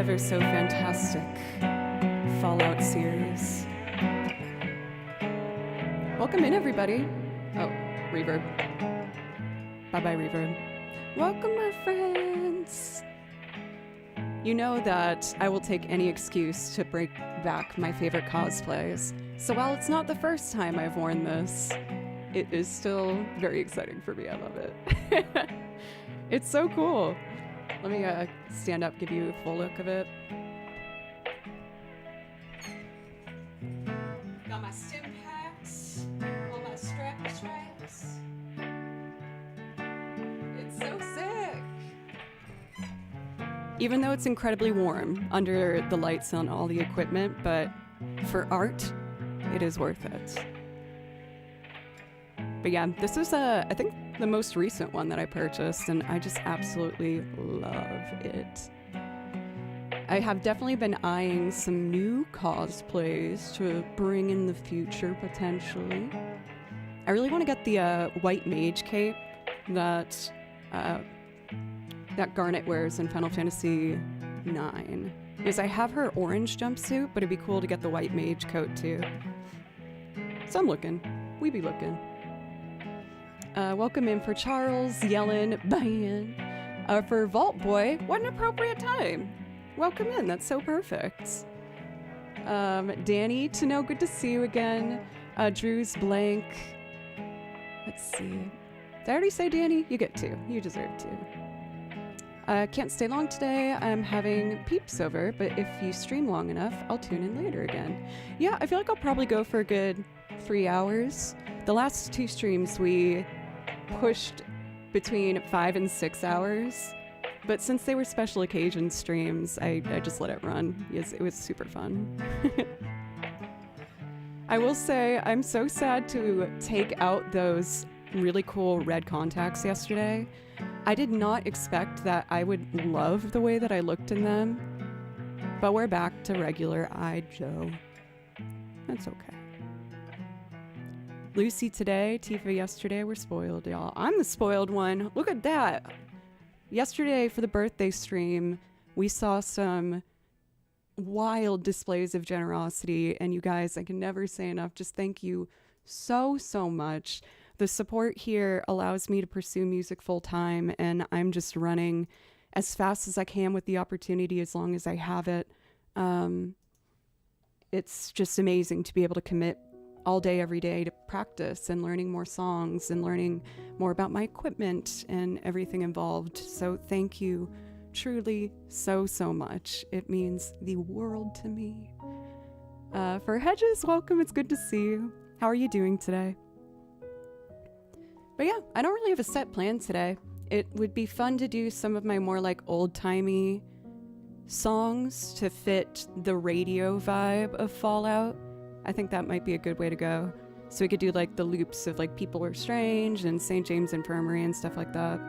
ever so fantastic Fallout series. Welcome in, everybody. Oh, reverb. Bye-bye, reverb. Welcome, my friends. You know that I will take any excuse to bring back my favorite cosplays. So while it's not the first time I've worn this, it is still very exciting for me. I love it. It's so cool. Let me stand up, give you a full look of it. Got my stim packs, all my stripes. It's so sick. Even though it's incredibly warm under the lights on all the equipment, but for art, it is worth it. But yeah, this is, I think, the most recent one that I purchased, and I just absolutely love it. I have definitely been eyeing some new cosplays to bring in the future, potentially. I really want to get the white mage cape that Garnet wears in Final Fantasy IX. Because I have her orange jumpsuit, but it'd be cool to get the white mage coat too. So I'm looking. We be looking. Welcome in for Charles, Yellen, Ban. For Vault Boy, what an appropriate time. Welcome in, that's so perfect. Danny, to know, good to see you again. Drew's blank. Let's see. Did I already say Danny? You get to. You deserve to. Can't stay long today. I'm having peeps over, but if you stream long enough, I'll tune in later again. Yeah, I feel like I'll probably go for a good 3 hours. The last 2 streams we pushed between 5 and 6 hours, but since they were special occasion streams, I just let it run. Yes, it was super fun. I will say I'm so sad to take out those really cool red contacts yesterday. I did not expect that I would love the way that I looked in them, but we're back to regular eyed Joe. That's okay. Lucy today, Tifa yesterday, we're spoiled, y'all. I'm the spoiled one. Look at that. Yesterday for the birthday stream, we saw some wild displays of generosity, and you guys, I can never say enough, just thank you so much. The support here allows me to pursue music full time, and I'm just running as fast as I can with the opportunity as long as I have it. It's just amazing to be able to commit all day, every day to practice and learning more songs and learning more about my equipment and everything involved. So thank you truly so much. It means the world to me. For Hedges, welcome. It's good to see you. How are you doing today? But yeah, I don't really have a set plan today. It would be fun to do some of my more like old-timey songs to fit the radio vibe of Fallout. I think that might be a good way to go. So we could do like the loops of like People Are Strange and St. James Infirmary and stuff like that.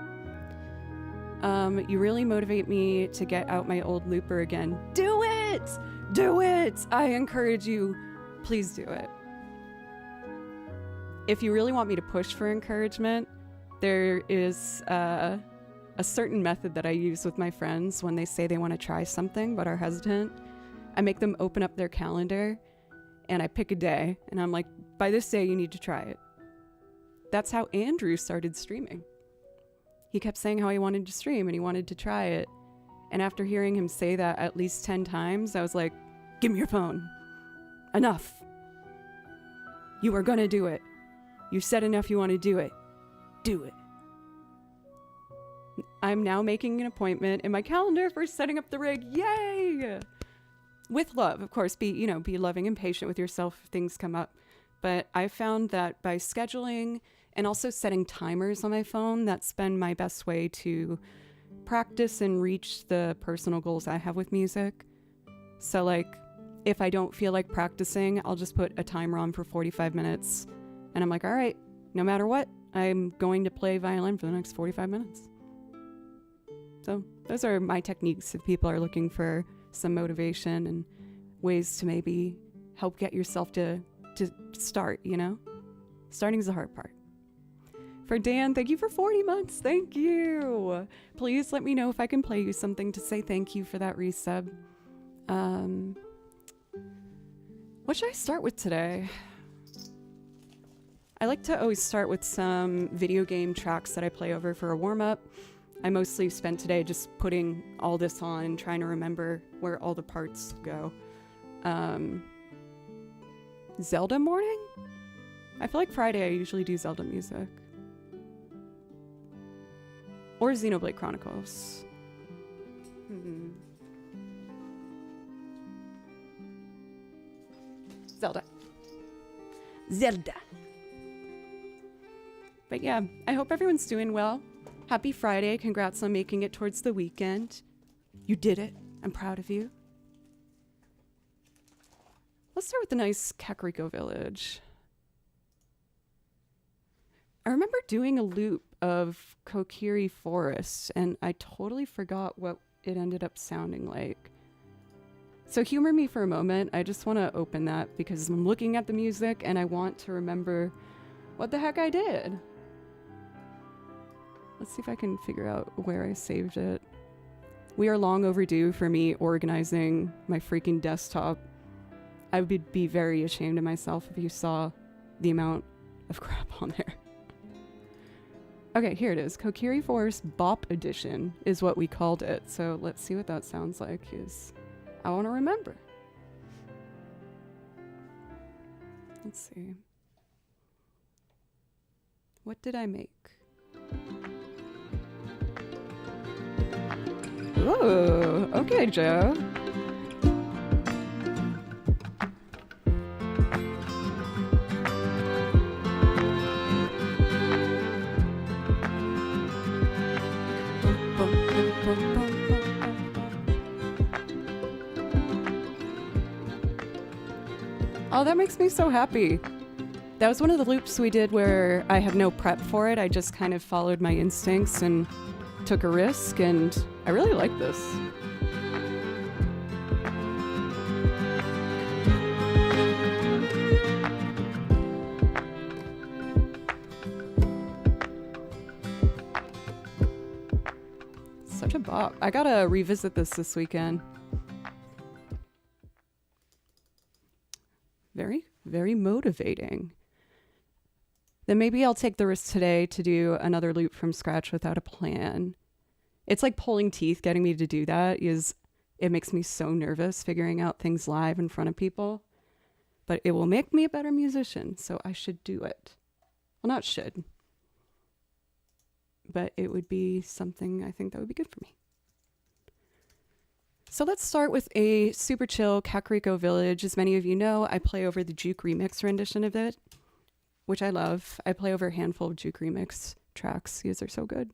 You really motivate me to get out my old looper again. Do it! Do it! I encourage you. Please do it. If you really want me to push for encouragement, there is a certain method that I use with my friends when they say they want to try something but are hesitant. I make them open up their calendar and I pick a day, and I'm like, by this day, you need to try it. That's how Andrew started streaming. He kept saying how he wanted to stream and he wanted to try it. And after hearing him say that at least 10 times, I was like, give me your phone. Enough. You are gonna do it. You said enough you want to do it. Do it. I'm now making an appointment in my calendar for setting up the rig. Yay! With love, of course, be loving and patient with yourself if things come up. But I found that by scheduling and also setting timers on my phone, that's been my best way to practice and reach the personal goals I have with music. So like, if I don't feel like practicing, I'll just put a timer on for 45 minutes. And I'm like, all right, no matter what, I'm going to play violin for the next 45 minutes. So those are my techniques if people are looking for some motivation and ways to maybe help get yourself to start, you know? Starting is the hard part. For Dan, thank you for 40 months. Thank you. Please let me know if I can play you something to say thank you for that resub. What should I start with today? I like to always start with some video game tracks that I play over for a warm-up. I mostly spent today just putting all this on and trying to remember where all the parts go. Zelda morning? I feel like Friday I usually do Zelda music. Or Xenoblade Chronicles. Zelda. But yeah, I hope everyone's doing well. Happy Friday. Congrats on making it towards the weekend. You did it. I'm proud of you. Let's start with the nice Kakariko Village. I remember doing a loop of Kokiri Forest, and I totally forgot what it ended up sounding like. So humor me for a moment. I just want to open that because I'm looking at the music and I want to remember what the heck I did. Let's see if I can figure out where I saved it. We are long overdue for me organizing my freaking desktop. I would be very ashamed of myself if you saw the amount of crap on there. Okay, here it is. Kokiri Forest Bop Edition is what we called it. So let's see what that sounds like. I want to remember. Let's see. What did I make? Ooh, okay, Joe. Oh, that makes me so happy. That was one of the loops we did where I had no prep for it. I just kind of followed my instincts and took a risk, and I really like this. Such a bop. I gotta revisit this weekend. Very, very motivating. Then maybe I'll take the risk today to do another loop from scratch without a plan. It's like pulling teeth getting me to do that. It makes me so nervous figuring out things live in front of people. But it will make me a better musician, so I should do it. Well, not should. But it would be something I think that would be good for me. So let's start with a super chill Kakariko Village. As many of you know, I play over the Juke remix rendition of it, which I love. I play over a handful of Juke remix tracks because they're so good.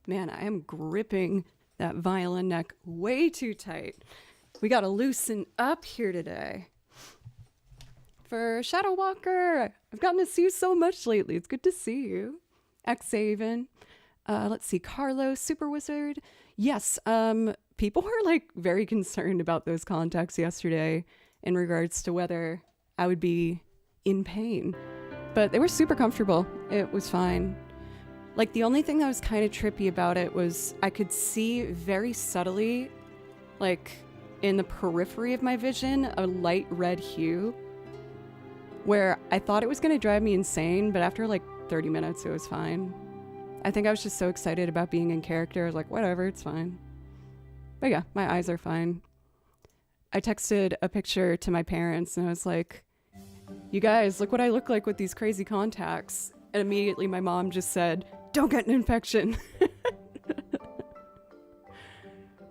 Man, I am gripping that violin neck way too tight. We gotta loosen up here today. For Shadow Walker, I've gotten to see you so much lately. It's good to see you. Xaven. Let's see, Carlos, Super Wizard. Yes, people were like very concerned about those contacts yesterday in regards to whether I would be in pain. But they were super comfortable. It was fine. Like, the only thing that was kind of trippy about it was I could see very subtly, like, in the periphery of my vision, a light red hue, where I thought it was going to drive me insane, but after, like, 30 minutes, it was fine. I think I was just so excited about being in character. I was like, whatever, it's fine. But yeah, my eyes are fine. I texted a picture to my parents, and I was like, you guys, look what I look like with these crazy contacts. And immediately my mom just said, don't get an infection.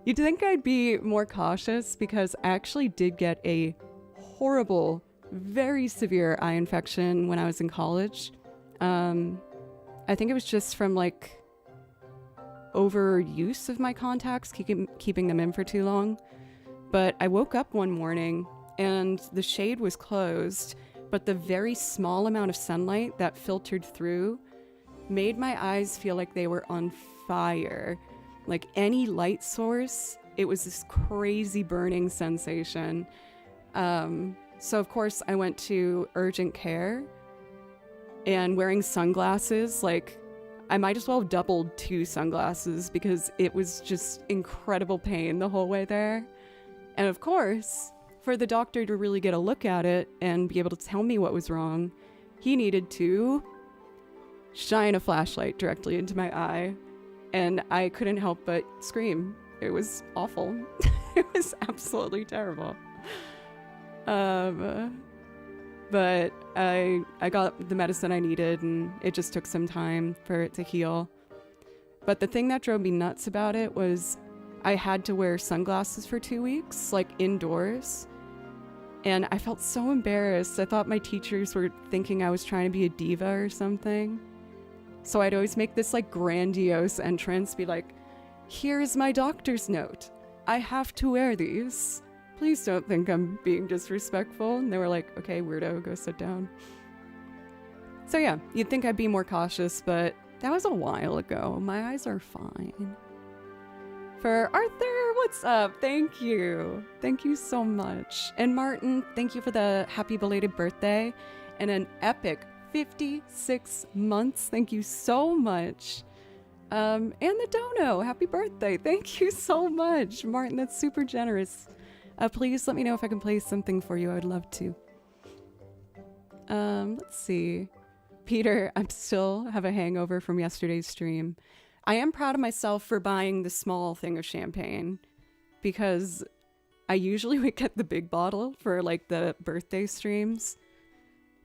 You'd think I'd be more cautious because I actually did get a horrible, very severe eye infection when I was in college. I think it was just from like overuse of my contacts, keeping them in for too long. But I woke up one morning and the shade was closed, but the very small amount of sunlight that filtered through made my eyes feel like they were on fire. Like any light source, it was this crazy burning sensation. So of course I went to urgent care, and wearing sunglasses, like I might as well have doubled 2 sunglasses because it was just incredible pain the whole way there. And of course, for the doctor to really get a look at it and be able to tell me what was wrong, he needed to shine a flashlight directly into my eye. And I couldn't help but scream. It was awful. It was absolutely terrible. But I got the medicine I needed, and it just took some time for it to heal. But the thing that drove me nuts about it was I had to wear sunglasses for 2 weeks, like indoors. And I felt so embarrassed. I thought my teachers were thinking I was trying to be a diva or something. So I'd always make this like grandiose entrance, be like, here's my doctor's note. I have to wear these. Please don't think I'm being disrespectful. And they were like, okay, weirdo, go sit down. So yeah, you'd think I'd be more cautious, but that was a while ago. My eyes are fine. For Arthur, what's up? Thank you. Thank you so much. And Martin, thank you for the happy belated birthday and an epic 56 months. Thank you so much. And the dono, happy birthday. Thank you so much. Martin, that's super generous. Please let me know if I can play something for you. I would love to. Let's see. Peter, I still have a hangover from yesterday's stream. I am proud of myself for buying the small thing of champagne because I usually would get the big bottle for like the birthday streams.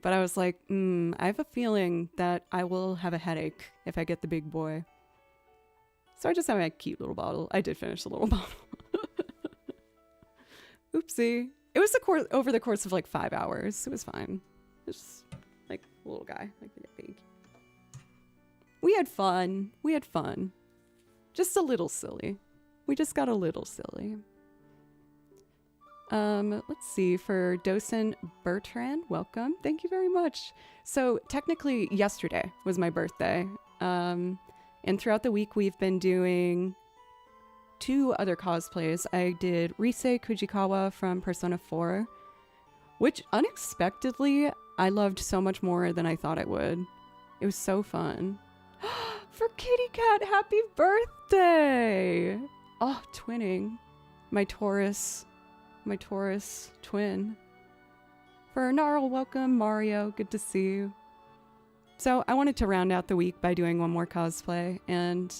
But I was like, I have a feeling that I will have a headache if I get the big boy. So I just have a cute little bottle. I did finish the little bottle. Oopsie. It was over the course of like 5 hours. It was fine. It was just like a little guy, like the baby. We had fun. We had fun. Just a little silly. We just got a little silly. Let's see, for Docent Bertrand, welcome. Thank you very much. So technically yesterday was my birthday. And throughout the week we've been doing 2 other cosplays. I did Rise Kujikawa from Persona 4, which unexpectedly I loved so much more than I thought I would. It was so fun. For Kitty Cat, happy birthday! Oh, twinning. My Taurus twin. For Gnarl, welcome. Mario, good to see you. So I wanted to round out the week by doing one more cosplay, and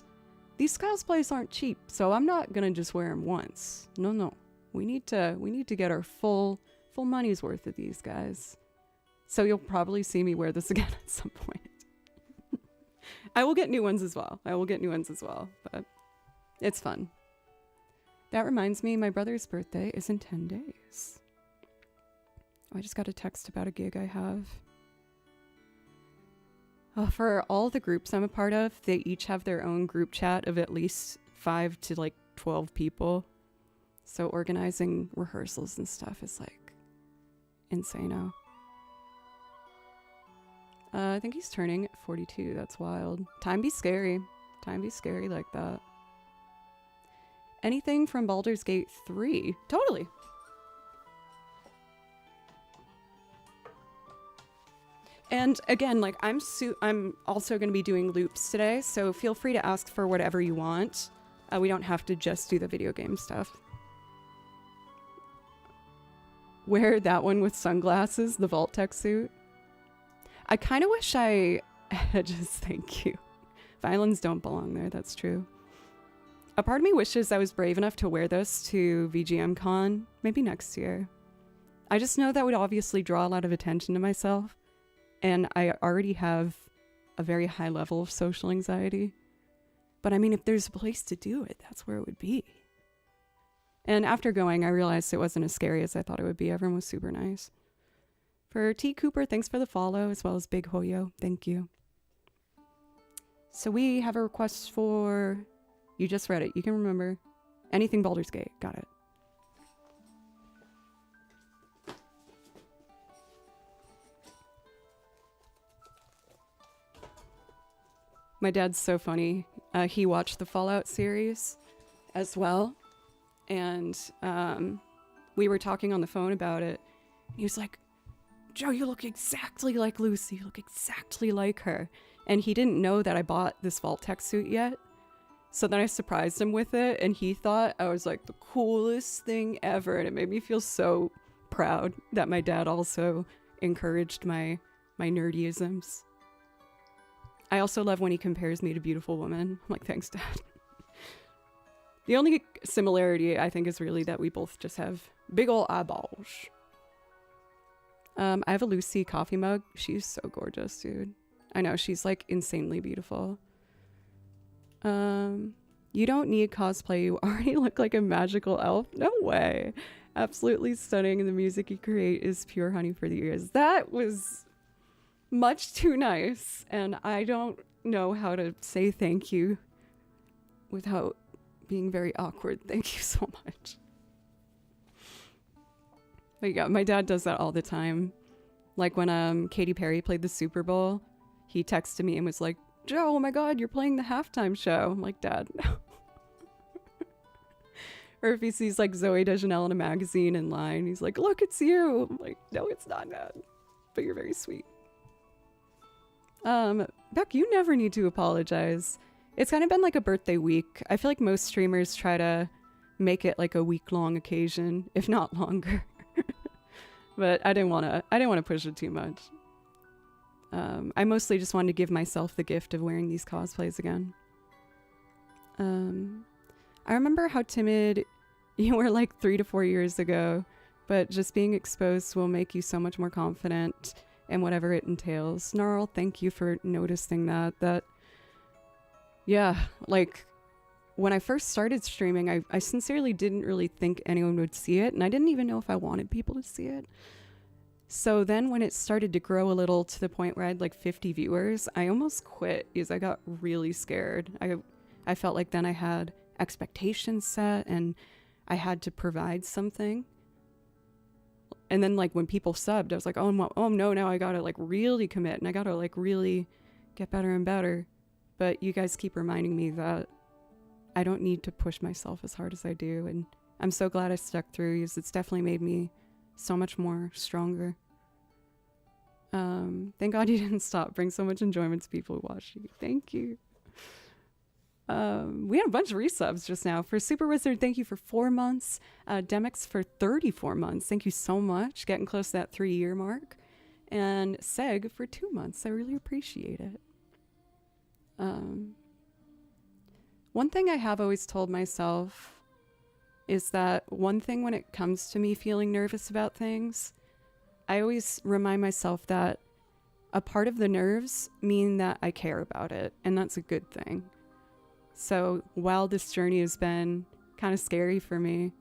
these cosplays aren't cheap, so I'm not gonna just wear them once. No. We need to get our full money's worth of these guys. So you'll probably see me wear this again at some point. I will get new ones as well. But it's fun. That reminds me, my brother's birthday is in 10 days. Oh, I just got a text about a gig I have. For all the groups I'm a part of, they each have their own group chat of at least 5 to like 12 people. So organizing rehearsals and stuff is like insane-o. I think he's turning 42. That's wild. Time be scary. Time be scary like that. Anything from Baldur's Gate 3? Totally. And again, like I'm also going to be doing loops today, so feel free to ask for whatever you want. We don't have to just do the video game stuff. Wear that one with sunglasses, the Vault-Tec suit. I kind of wish I just thank you. Violins don't belong there, that's true. A part of me wishes I was brave enough to wear this to VGM Con, maybe next year. I just know that would obviously draw a lot of attention to myself, and I already have a very high level of social anxiety. But I mean, if there's a place to do it, that's where it would be. And after going, I realized it wasn't as scary as I thought it would be. Everyone was super nice. For T. Cooper, thanks for the follow, as well as Big Hoyo. Thank you. So we have a request for... You just read it. You can remember. Anything Baldur's Gate. Got it. My dad's so funny. He watched the Fallout series as well. And we were talking on the phone about it. He was like, Joe, you look exactly like Lucy. You look exactly like her. And he didn't know that I bought this Vault-Tec suit yet. So then I surprised him with it, and he thought I was like the coolest thing ever. And it made me feel so proud that my dad also encouraged my nerdyisms. I also love when he compares me to beautiful women. I'm like, thanks, Dad. The only similarity, I think, is really that we both just have big ol' eyeballs. I have a Lucy coffee mug. She's so gorgeous, dude. I know, she's like insanely beautiful. You don't need cosplay. You already look like a magical elf. No way. Absolutely stunning. And the music you create is pure honey for the ears. That was much too nice. And I don't know how to say thank you without being very awkward. Thank you so much. But yeah, my dad does that all the time. Like when Katy Perry played the Super Bowl, he texted me and was like, Joe, oh my God, you're playing the halftime show. I'm like, Dad, no. Or if he sees like Zoe Deschanel in a magazine in line, he's like, look, it's you. I'm like, no, it's not, Dad. But you're very sweet. Beck, you never need to apologize. It's kind of been like a birthday week. I feel like most streamers try to make it like a week-long occasion, if not longer. But I didn't want to push it too much. I mostly just wanted to give myself the gift of wearing these cosplays again. I remember how timid you were like 3 to 4 years ago, but just being exposed will make you so much more confident in whatever it entails. Snarl, thank you for noticing that. Yeah, like when I first started streaming, I sincerely didn't really think anyone would see it, and I didn't even know if I wanted people to see it. So then when it started to grow a little to the point where I had like 50 viewers, I almost quit because I got really scared. I felt like then I had expectations set and I had to provide something. And then like when people subbed, I was like, oh no, now I gotta like really commit and I gotta like really get better and better. But you guys keep reminding me that I don't need to push myself as hard as I do. And I'm so glad I stuck through because it's definitely made me so much more stronger. Thank God you didn't stop. Bring so much enjoyment to people who watch you. Thank you. We had a bunch of resubs just now. For Super Wizard, thank you for 4 months. Demix for 34 months. Thank you so much. Getting close to that 3-year mark. And Seg for 2 months. I really appreciate it. One thing I have always told myself is that one thing when it comes to me feeling nervous about things, I always remind myself that a part of the nerves mean that I care about it, and that's a good thing. So while this journey has been kind of scary for me,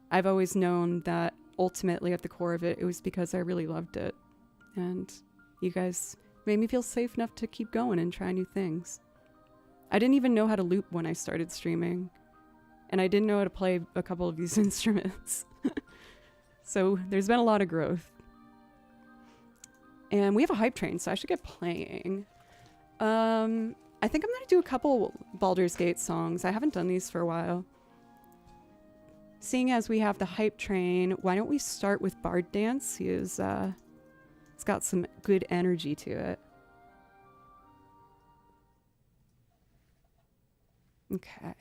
I've always known that ultimately at the core of it, it was because I really loved it. And you guys Made me feel safe enough to keep going and try new things. I didn't even know how to loop when I started streaming. And I didn't know how to play a couple of these instruments. So there's been a lot of growth. And we have a hype train, so I should get playing. I think I'm going to do a couple Baldur's Gate songs. I haven't done these for a while. Seeing as we have the hype train, why don't we start with Bard Dance? It's got some good energy to it. Okay.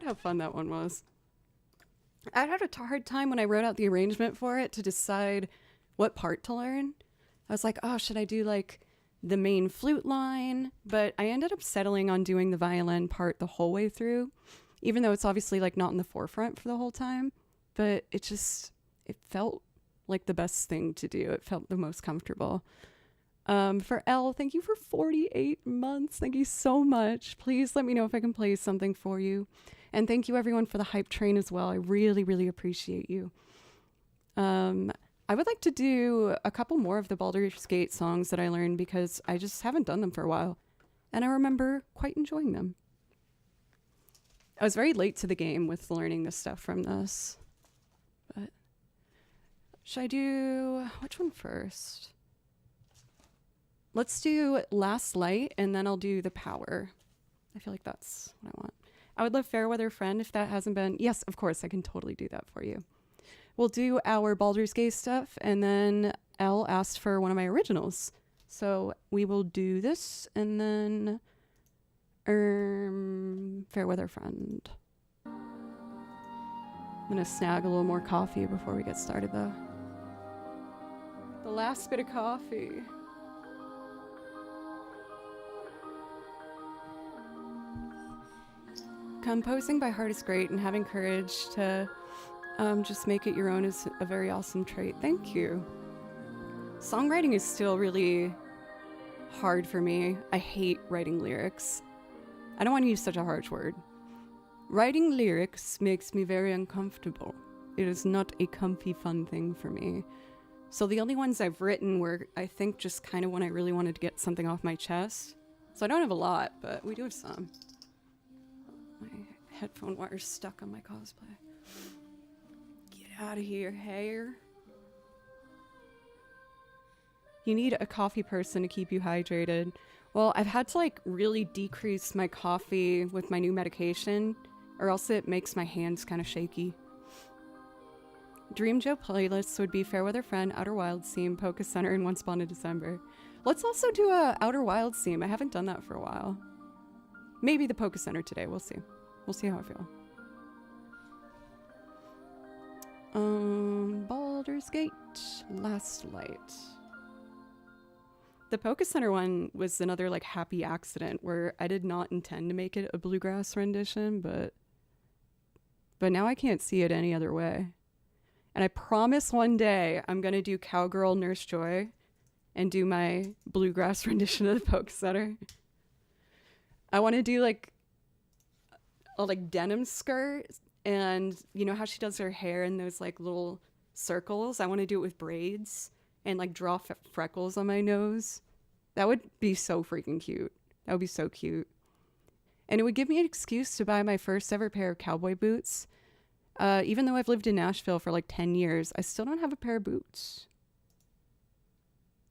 How fun that one was. I had a hard time when I wrote out the arrangement for it to decide what part to learn. I was like, oh, should I do like the main flute line? But I ended up settling on doing the violin part the whole way through, even though it's obviously like not in the forefront for the whole time. But it felt like the best thing to do. It felt the most comfortable. For Elle, thank you for 48 months. Thank you so much. Please let me know if I can play something for you. And thank you everyone for the hype train as well. I really, really appreciate you. I would like to do a couple more of the Baldur's Gate songs that I learned because I just haven't done them for a while. And I remember quite enjoying them. I was very late to the game with learning this stuff from this. But should I do which one first? Let's do Last Light and then I'll do the Power. I feel like that's what I want. I would love Fairweather Friend if that hasn't been. Yes, of course, I can totally do that for you. We'll do our Baldur's Gate stuff, and then Elle asked for one of my originals. So we will do this, and then Fairweather Friend. I'm going to snag a little more coffee before we get started, though. The last bit of coffee. Composing by heart is great, and having courage to just make it your own is a very awesome trait. Thank you. Songwriting is still really hard for me. I hate writing lyrics. I don't want to use such a harsh word. Writing lyrics makes me very uncomfortable. It is not a comfy, fun thing for me. So the only ones I've written were, I think, just kind of when I really wanted to get something off my chest. So I don't have a lot, but we do have some. My headphone wire's stuck on my cosplay. Get out of here, hair. You need a coffee person to keep you hydrated. Well, I've had to like really decrease my coffee with my new medication, or else it makes my hands kind of shaky. Dream Joe playlists would be Fairweather Friend, Outer Wilds theme, Poke Center, and One Spawn in December. Let's also do a Outer Wilds theme. I haven't done that for a while. Maybe the Poke Center today. We'll see. We'll see how I feel. Baldur's Gate, Last Light. The Poke Center one was another like happy accident where I did not intend to make it a bluegrass rendition, but now I can't see it any other way. And I promise one day I'm gonna do Cowgirl Nurse Joy and do my bluegrass rendition of the Poke Center. I want to do like a denim skirt, and you know how she does her hair in those like little circles? I want to do it with braids and like draw freckles on my nose. That would be so freaking cute. That would be so cute. And it would give me an excuse to buy my first ever pair of cowboy boots. Even though I've lived in Nashville for like 10 years, I still don't have a pair of boots.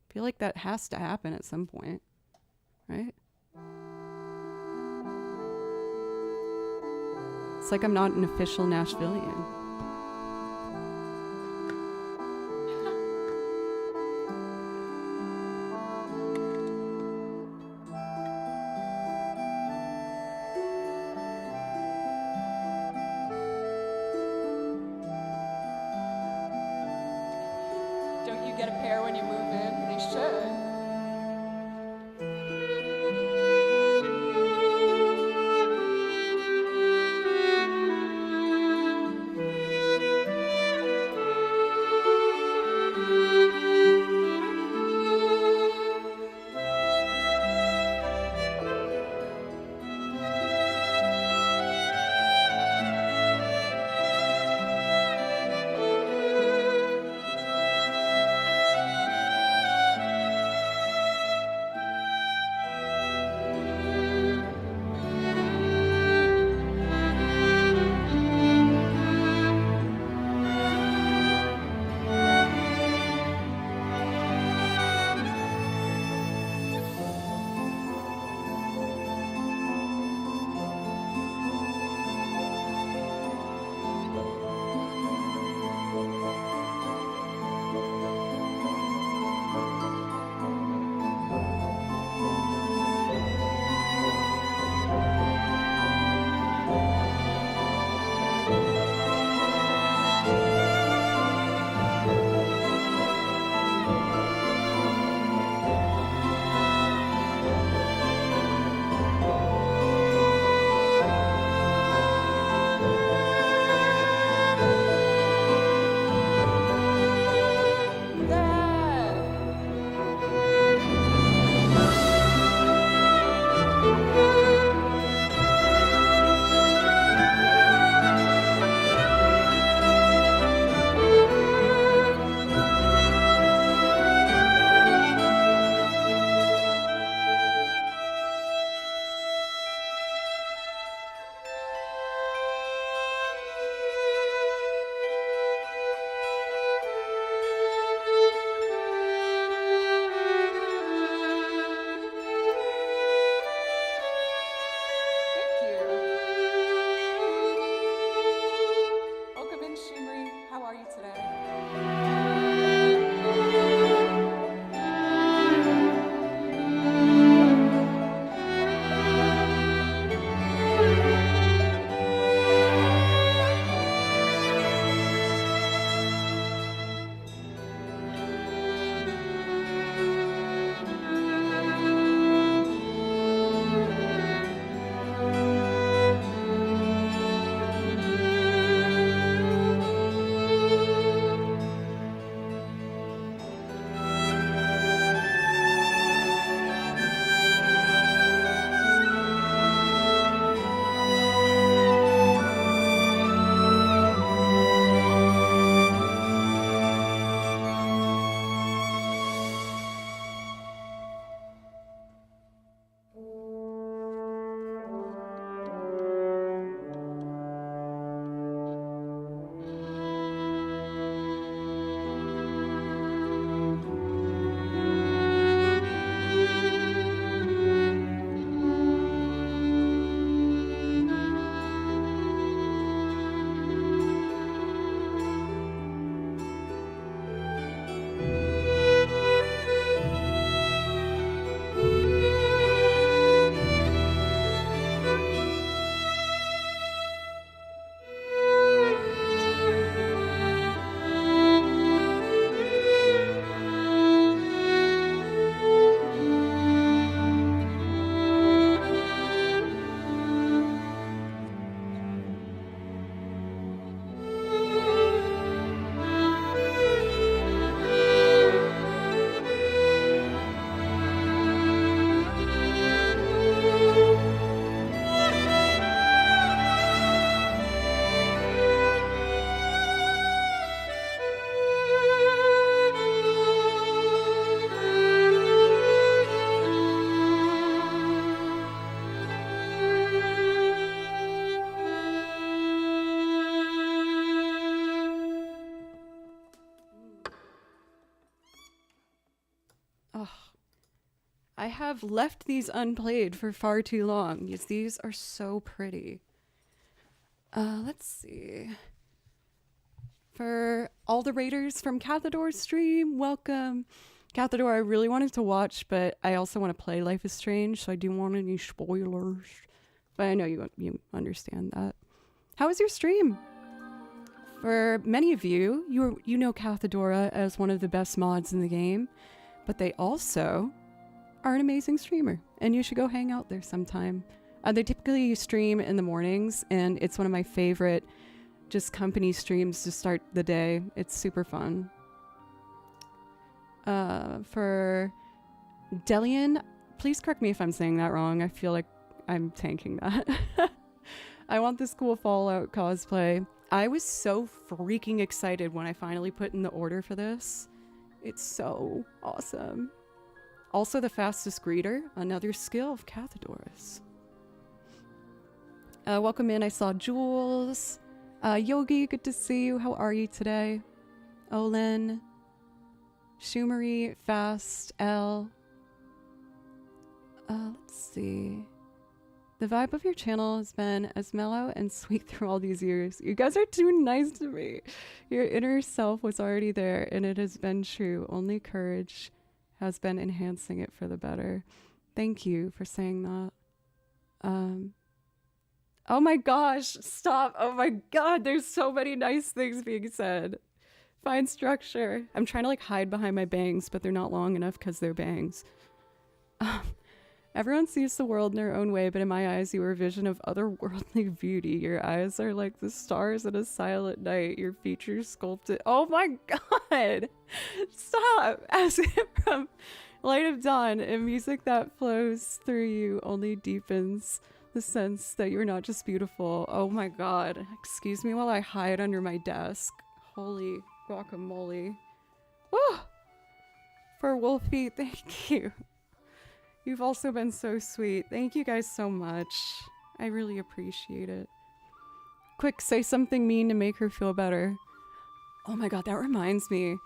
I feel like that has to happen at some point, right? It's like I'm not an official Nashvilleian. Don't you get a pair when you move in? They should. I have left these unplayed for far too long because these are so pretty. Let's see. For all the raiders from Cathador's stream, welcome. Cathador, I really wanted to watch, but I also want to play Life is Strange, so I do want any spoilers. But I know you understand that. How was your stream? For many of you, you know Cathadora as one of the best mods in the game, but they also are an amazing streamer, and you should go hang out there sometime. They typically stream in the mornings, and it's one of my favorite just company streams to start the day. It's super fun. For Delian, please correct me if I'm saying that wrong. I feel like I'm tanking that. I want this cool Fallout cosplay. I was so freaking excited when I finally put in the order for this. It's so awesome. Also the fastest greeter, another skill of Cathadora's. Welcome in, I saw Jules. Yogi, good to see you. How are you today? Olin. Shumari, Fast, L. Let's see. The vibe of your channel has been as mellow and sweet through all these years. You guys are too nice to me. Your inner self was already there, and it has been true. Only courage has been enhancing it for the better. Thank you for saying that. Oh my gosh, stop. Oh my god, there's so many nice things being said. Fine structure. I'm trying to like hide behind my bangs, but they're not long enough because they're bangs. Everyone sees the world in their own way, but in my eyes, you are a vision of otherworldly beauty. Your eyes are like the stars in a silent night. Your features sculpted. Oh my god! Stop! As if from Light of Dawn, and music that flows through you only deepens the sense that you're not just beautiful. Oh my god. Excuse me while I hide under my desk. Holy guacamole. Woo! For Wolfie, thank you. You've also been so sweet. Thank you guys so much. I really appreciate it. Quick, say something mean to make her feel better. Oh my god, that reminds me.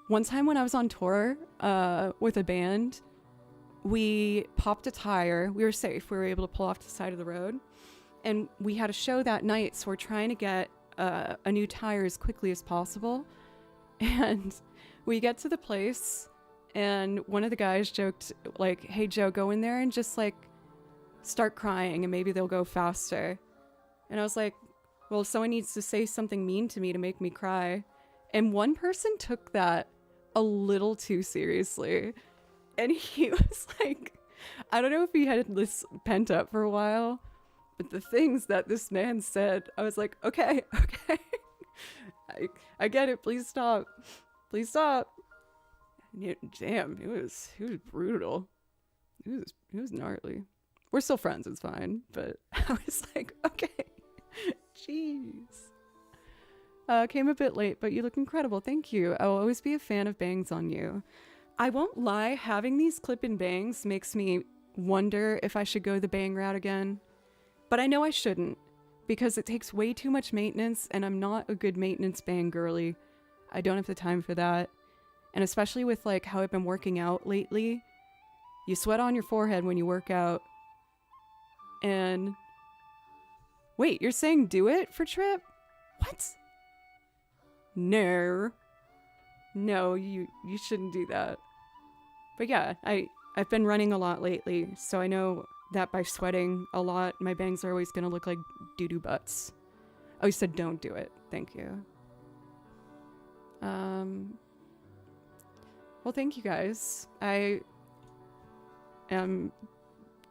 One time when I was on tour with a band, we popped a tire. We were safe. We were able to pull off the side of the road. And we had a show that night, so we're trying to get a new tire as quickly as possible. And we get to the place, and one of the guys joked, like, hey, Joe, go in there and just, like, start crying, and maybe they'll go faster. And I was like, well, someone needs to say something mean to me to make me cry. And one person took that a little too seriously. And he was like, I don't know if he had this pent up for a while, but the things that this man said, I was like, okay. I get it. Please stop. Please stop. Damn, it was brutal. It was gnarly. We're still friends, it's fine. But I was like, okay. Jeez. Came a bit late, but you look incredible. Thank you. I will always be a fan of bangs on you. I won't lie, having these clip-in bangs makes me wonder if I should go the bang route again. But I know I shouldn't, because it takes way too much maintenance, and I'm not a good maintenance bang girly. I don't have the time for that. And especially with like how I've been working out lately, you sweat on your forehead when you work out. And wait, you're saying do it for Trip? What? No, you shouldn't do that. But yeah, I've been running a lot lately, so I know that by sweating a lot, my bangs are always gonna look like doo-doo butts. Oh, you said don't do it. Thank you. Well, thank you guys. I am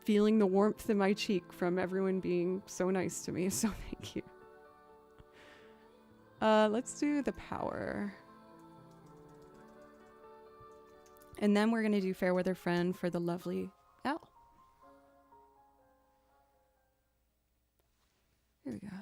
feeling the warmth in my cheek from everyone being so nice to me, so thank you. Let's do the power. And then we're gonna do Fairweather Friend for the lovely L. Here we go.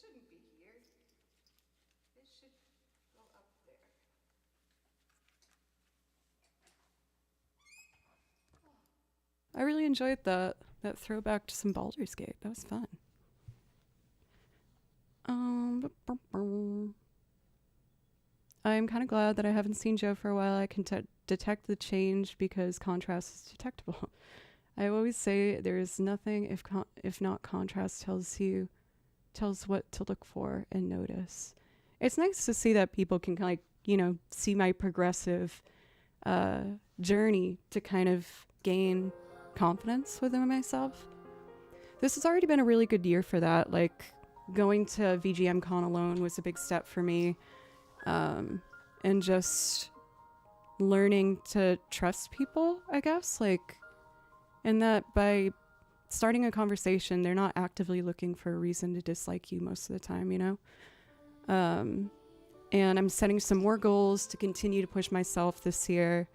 shouldn't be here. It should go up there. I really enjoyed that throwback to some Baldur's Gate. That was fun. I'm kind of glad that I haven't seen Joe for a while. I can detect the change because contrast is detectable. I always say there is nothing if not contrast tells what to look for and notice. It's nice to see that people can see my progressive journey to kind of gain confidence within myself. This has already been a really good year for that. Like going to VGM Con alone was a big step for me. And just learning to trust people, I guess, and that by starting a conversation, they're not actively looking for a reason to dislike you most of the time, and I'm setting some more goals to continue to push myself this year.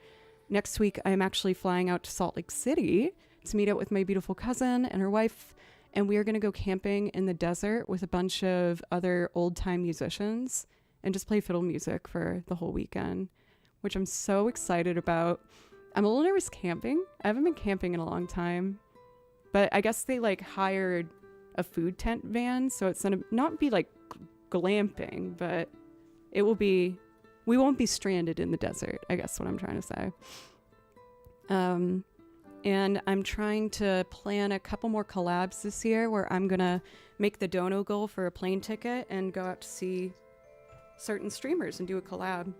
Next week, I'm actually flying out to Salt Lake City to meet up with my beautiful cousin and her wife, and we are going to go camping in the desert with a bunch of other old-time musicians and just play fiddle music for the whole weekend, which I'm so excited about. I'm a little nervous camping. I haven't been camping in a long time, but I guess they hired a food tent van, so it's gonna not be glamping, but we won't be stranded in the desert, I guess what I'm trying to say. And I'm trying to plan a couple more collabs this year where I'm gonna make the dono goal for a plane ticket and go out to see certain streamers and do a collab.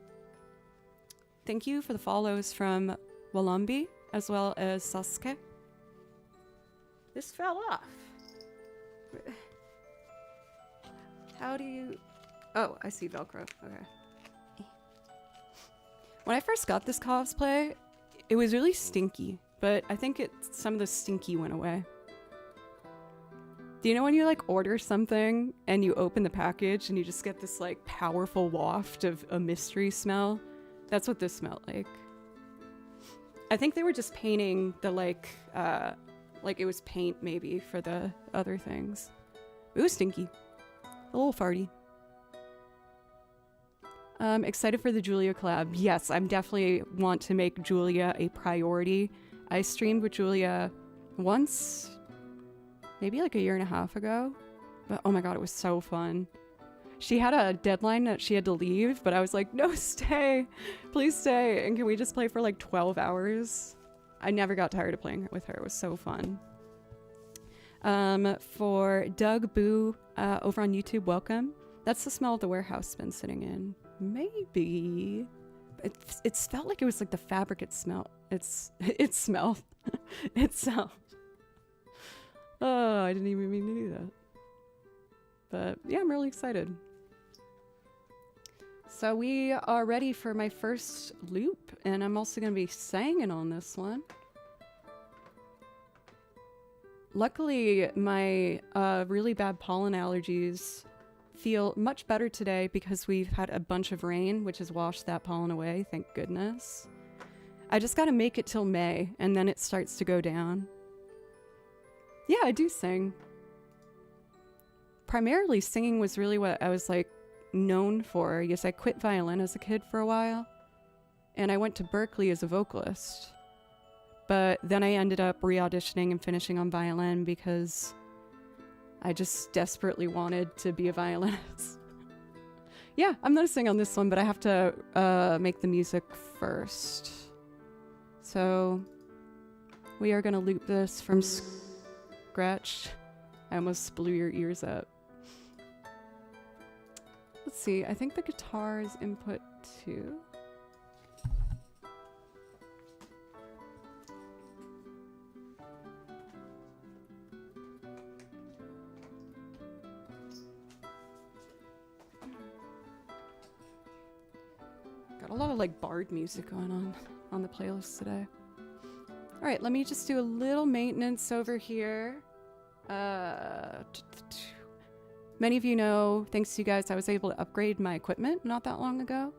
Thank you for the follows from Walumbi as well as Sasuke. This fell off. How do you... Oh, I see Velcro. Okay. When I first got this cosplay, it was really stinky, but I think some of the stinky went away. Do you know when you order something and you open the package and you just get this powerful waft of a mystery smell? That's what this smelled like. I think they were just painting the it was paint maybe for the other things. It was stinky. A little farty. Excited for the Julia collab. Yes, I'm definitely want to make Julia a priority. I streamed with Julia once, maybe a year and a half ago, but oh my god, it was so fun. She had a deadline that she had to leave, but I was like, no, stay, please stay, and can we just play for 12 hours? I never got tired of playing with her. It was so fun. For Doug Boo over on YouTube, welcome. That's the smell of the warehouse been sitting in. Maybe it felt like it was the fabric it smelled. It smelled. Itself. Oh, I didn't even mean to do that. But yeah, I'm really excited. So we are ready for my first loop, and I'm also going to be singing on this one. Luckily, my really bad pollen allergies feel much better today because we've had a bunch of rain, which has washed that pollen away, thank goodness. I just got to make it till May, and then it starts to go down. Yeah, I do sing. Primarily, singing was really what I was known for. Yes, I quit violin as a kid for a while, and I went to Berkeley as a vocalist. But then I ended up re-auditioning and finishing on violin because I just desperately wanted to be a violinist. Yeah, I'm gonna sing on this one, but I have to make the music first. So we are gonna loop this from scratch. I almost blew your ears up. Let's see, I think the guitar is input 2. Got a lot of bard music going on the playlist today. All right, let me just do a little maintenance over here. Many of you know, thanks to you guys, I was able to upgrade my equipment not that long ago.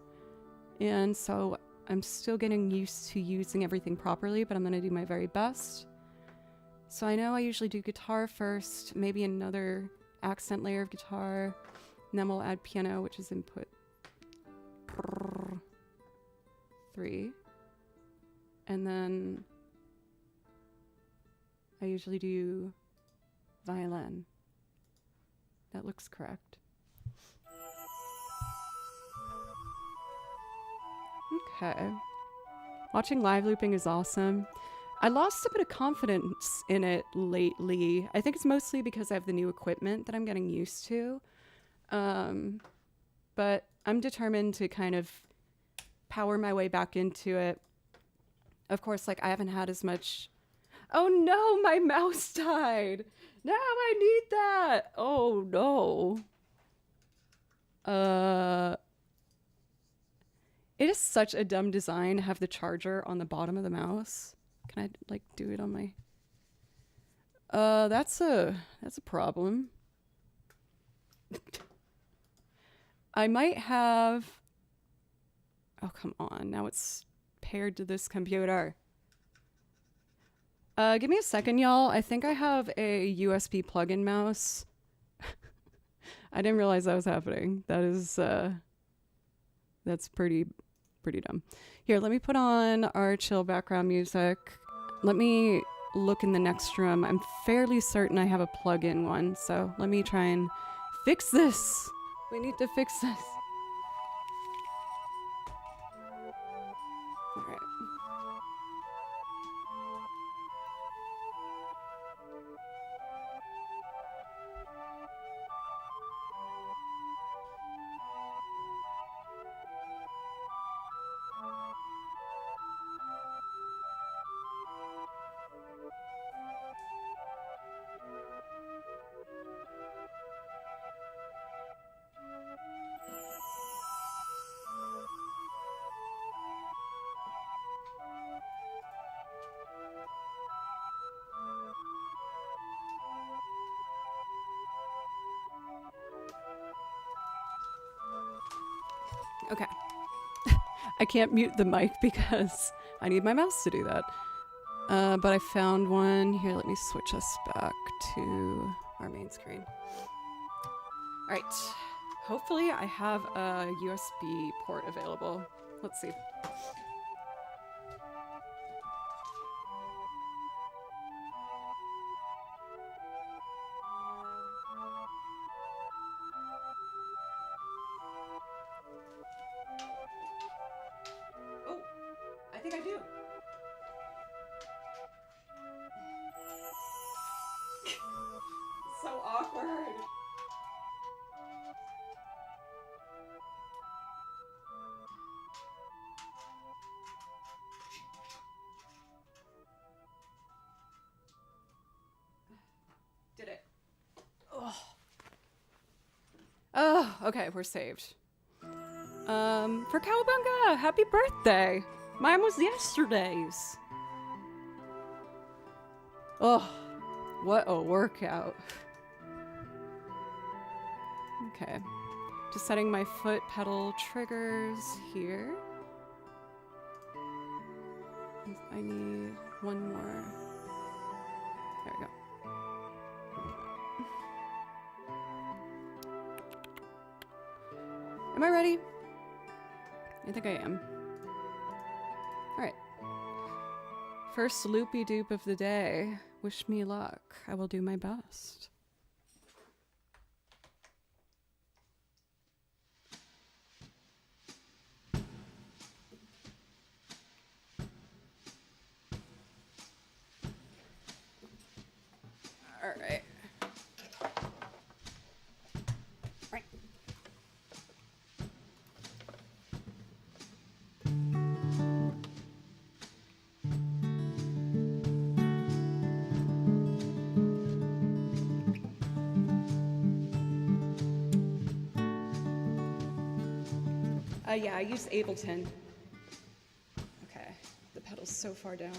And so I'm still getting used to using everything properly, but I'm going to do my very best. So I know I usually do guitar first, maybe another accent layer of guitar. And then we'll add piano, which is input 3. And then I usually do violin. That looks correct. Okay. Watching live looping is awesome. I lost a bit of confidence in it lately. I think it's mostly because I have the new equipment that I'm getting used to. But I'm determined to kind of power my way back into it. Of course, like I haven't had as much... Oh no, my mouse died! Now I need that! Oh no. It is such a dumb design to have the charger on the bottom of the mouse. Can I like do it on my... That's a problem. I might have... Oh, come on. Now it's paired to this computer. Give me a second, y'all. I think I have a USB plug-in mouse. I didn't realize that was happening. That is, that's pretty dumb. Here, let me put on our chill background music. Let me look in the next room. I'm fairly certain I have a plug-in one, so let me try and fix this. We need to fix this. All right. Okay. I can't mute the mic because I need my mouse to do that. But I found one. Here, let me switch us back to our main screen. All right. Hopefully I have a USB port available. Let's see. I think I do. So awkward. Did it. Oh. Oh, okay, we're saved. For Cowabunga, happy birthday! Mine was yesterday's. Oh, what a workout. Okay, just setting my foot pedal triggers here. I need one more. There we go. Am I ready? I think I am. Alright. First loopy-doop of the day. Wish me luck. I will do my best. Alright. Yeah, I use Ableton. Okay, the pedal's so far down.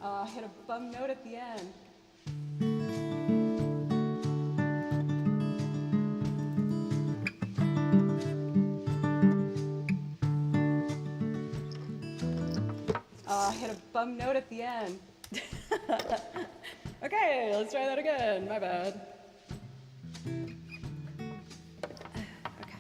I hit a bum note at the end. bum note at the end. Okay, let's try that again. My bad. Okay.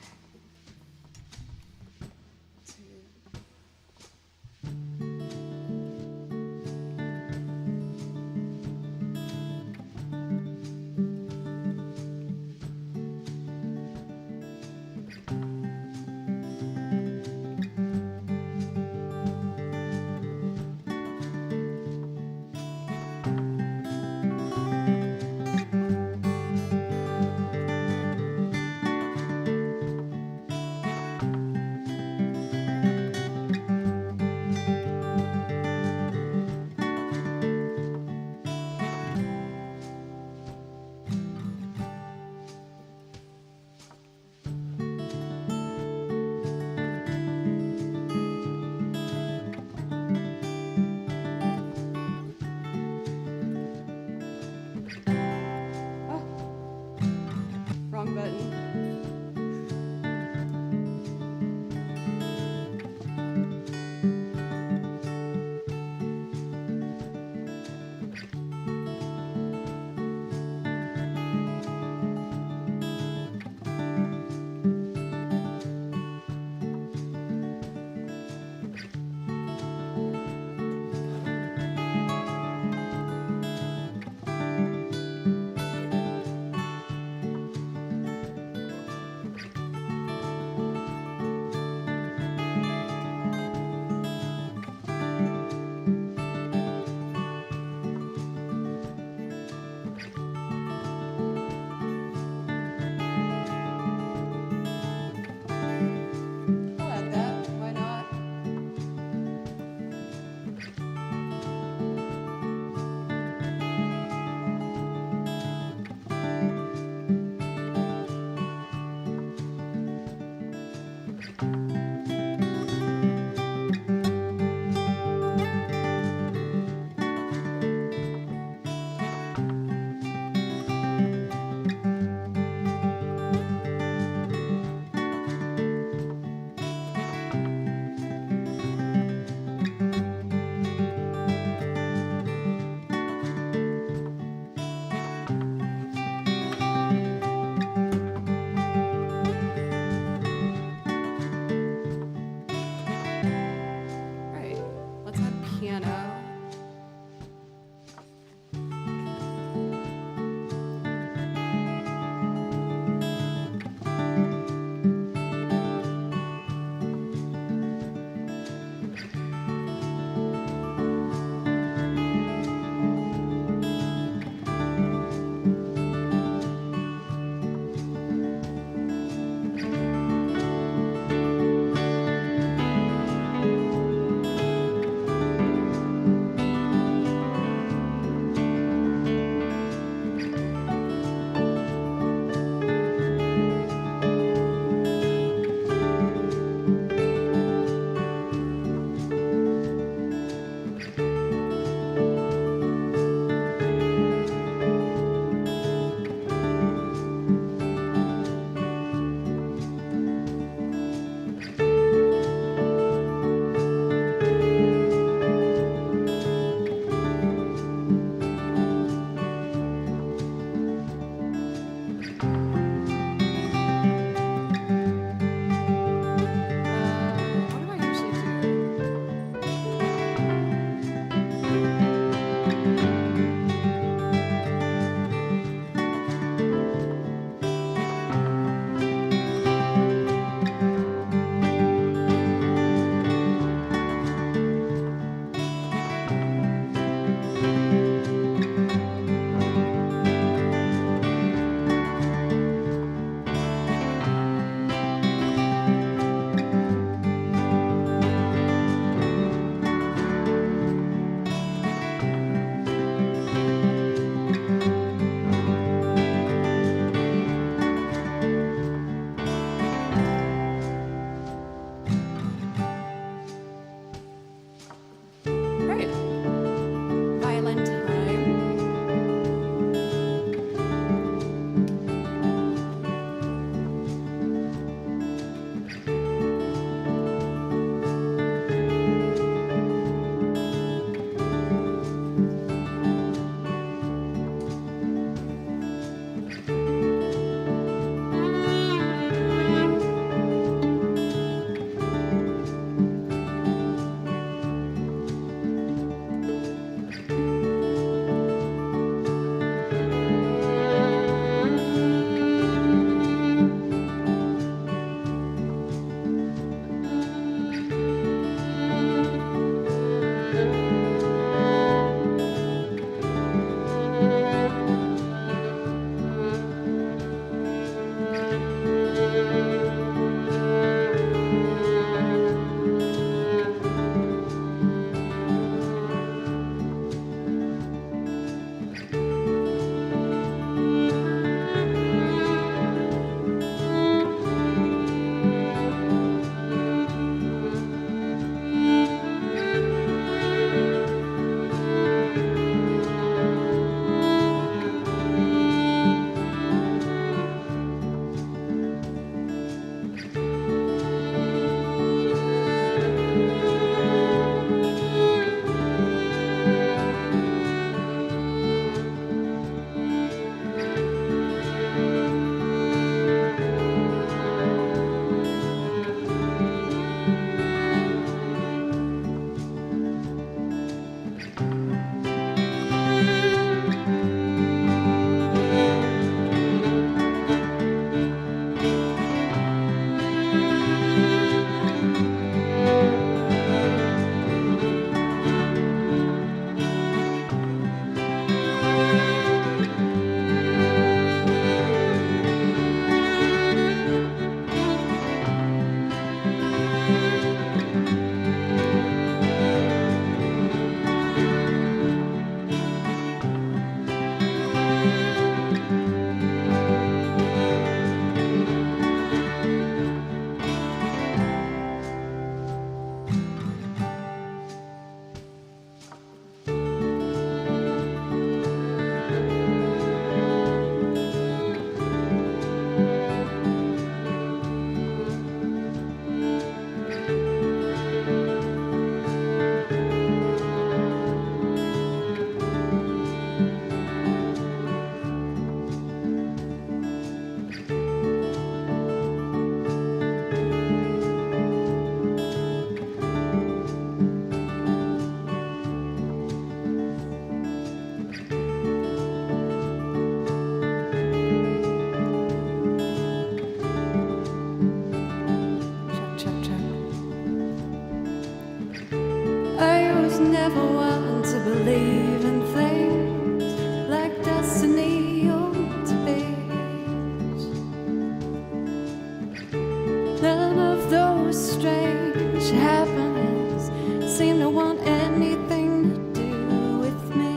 a strange happiness. Seem to want anything to do with me.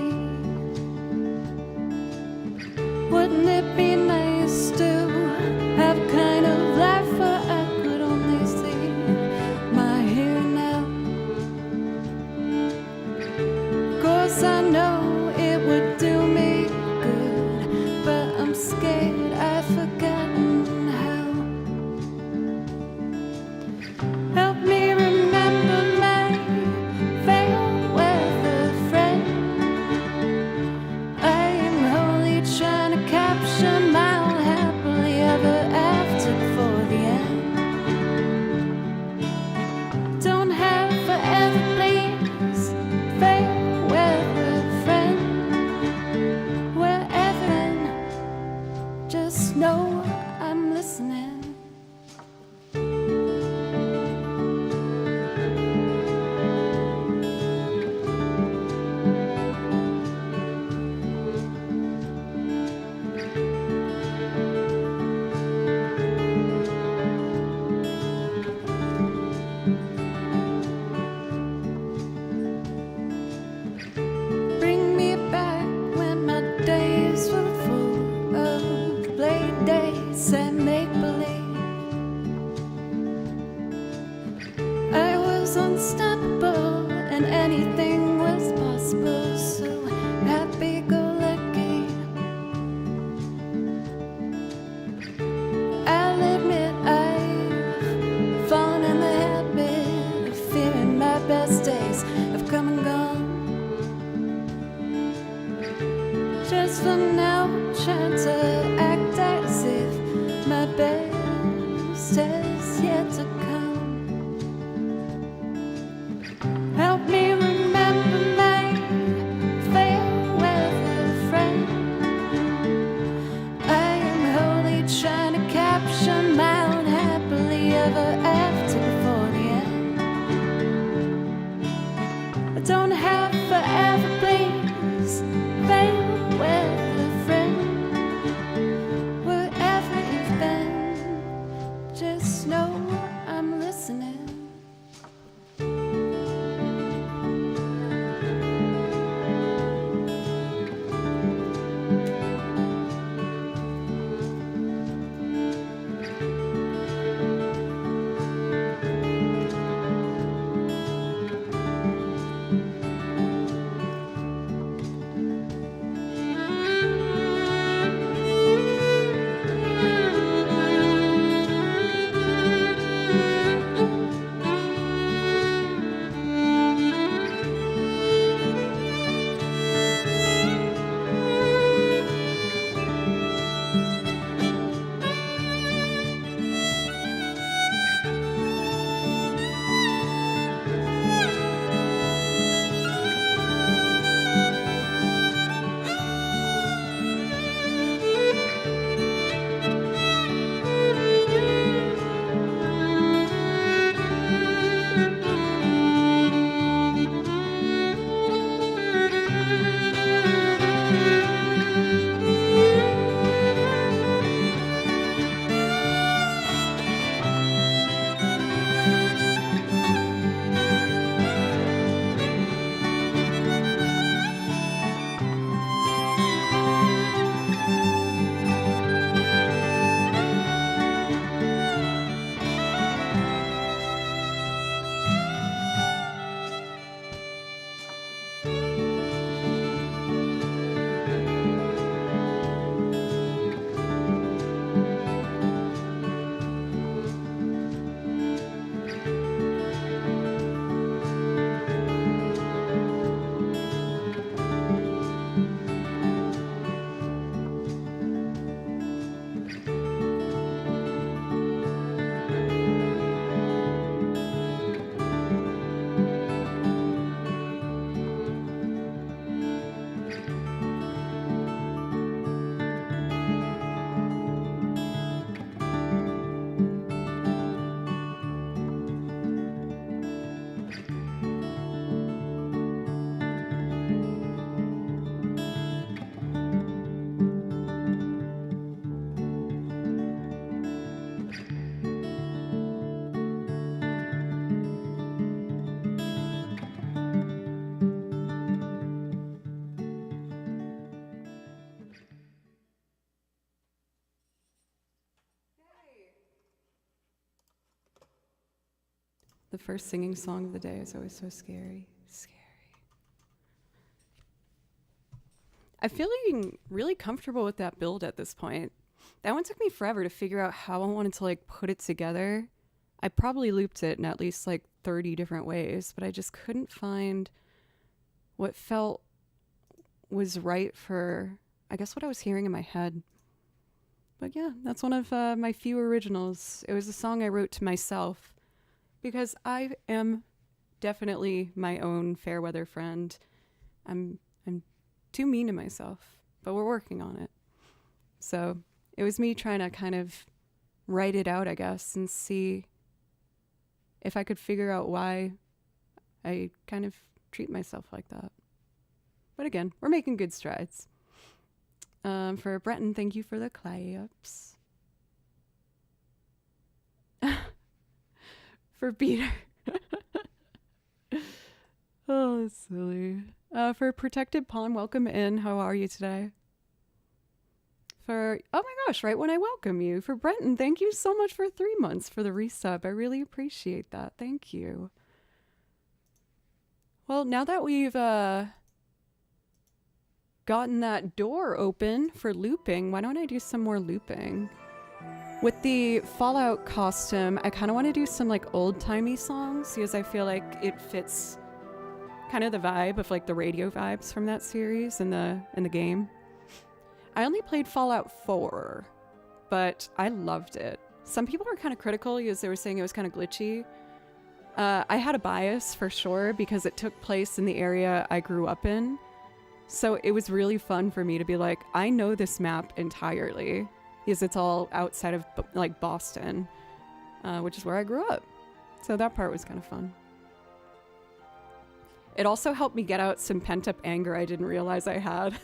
Wouldn't it be nice to have a kind of life where I could only see my here and now? Of course I know it would do me good, but I'm scared I've forgotten how. Help me remember my fair weather friend. I am wholly trying to capture my own happily ever after before the end. Don't have forever, please, fair weather friend. Wherever, just know I'm listening. Bring me back when my days were full of play dates and make-believe. I was unstoppable and anything was possible, so happy-go-lucky. I'll admit I've fallen in the habit of fearing my best days have come and gone. Just for now, trying to act as if my best has yet to come. Help me remember my fair weather friend. I am wholly trying to capture my own happily ever after before the end. The first singing song of the day is always so scary. Scary. I'm feeling really comfortable with that build at this point. That one took me forever to figure out how I wanted to like put it together. I probably looped it in at least like 30 different ways, but I just couldn't find what felt was right for, I guess, what I was hearing in my head. But yeah, that's one of my few originals. It was a song I wrote to myself because I am definitely my own fair weather friend. I'm too mean to myself, but we're working on it. So it was me trying to kind of write it out, I guess, and see if I could figure out why I kind of treat myself like that. But again, we're making good strides. For Breton, thank you for the claps. For Peter. Oh, that's silly. For Protected Pawn, welcome in. How are you today? For, oh my gosh, right when I welcome you. For Brenton, thank you so much for 3 months for the resub. I really appreciate that. Thank you. Well, now that we've gotten that door open for looping, why don't I do some more looping? With the Fallout costume, I kind of want to do some like old-timey songs because I feel like it fits kind of the vibe of like the radio vibes from that series in the game. I only played Fallout 4, but I loved it. Some people were kind of critical because they were saying it was kind of glitchy. I had a bias for sure because it took place in the area I grew up in. So it was really fun for me to be like, I know this map entirely because it's all outside of like Boston, which is where I grew up. So that part was kind of fun. It also helped me get out some pent-up anger I didn't realize I had.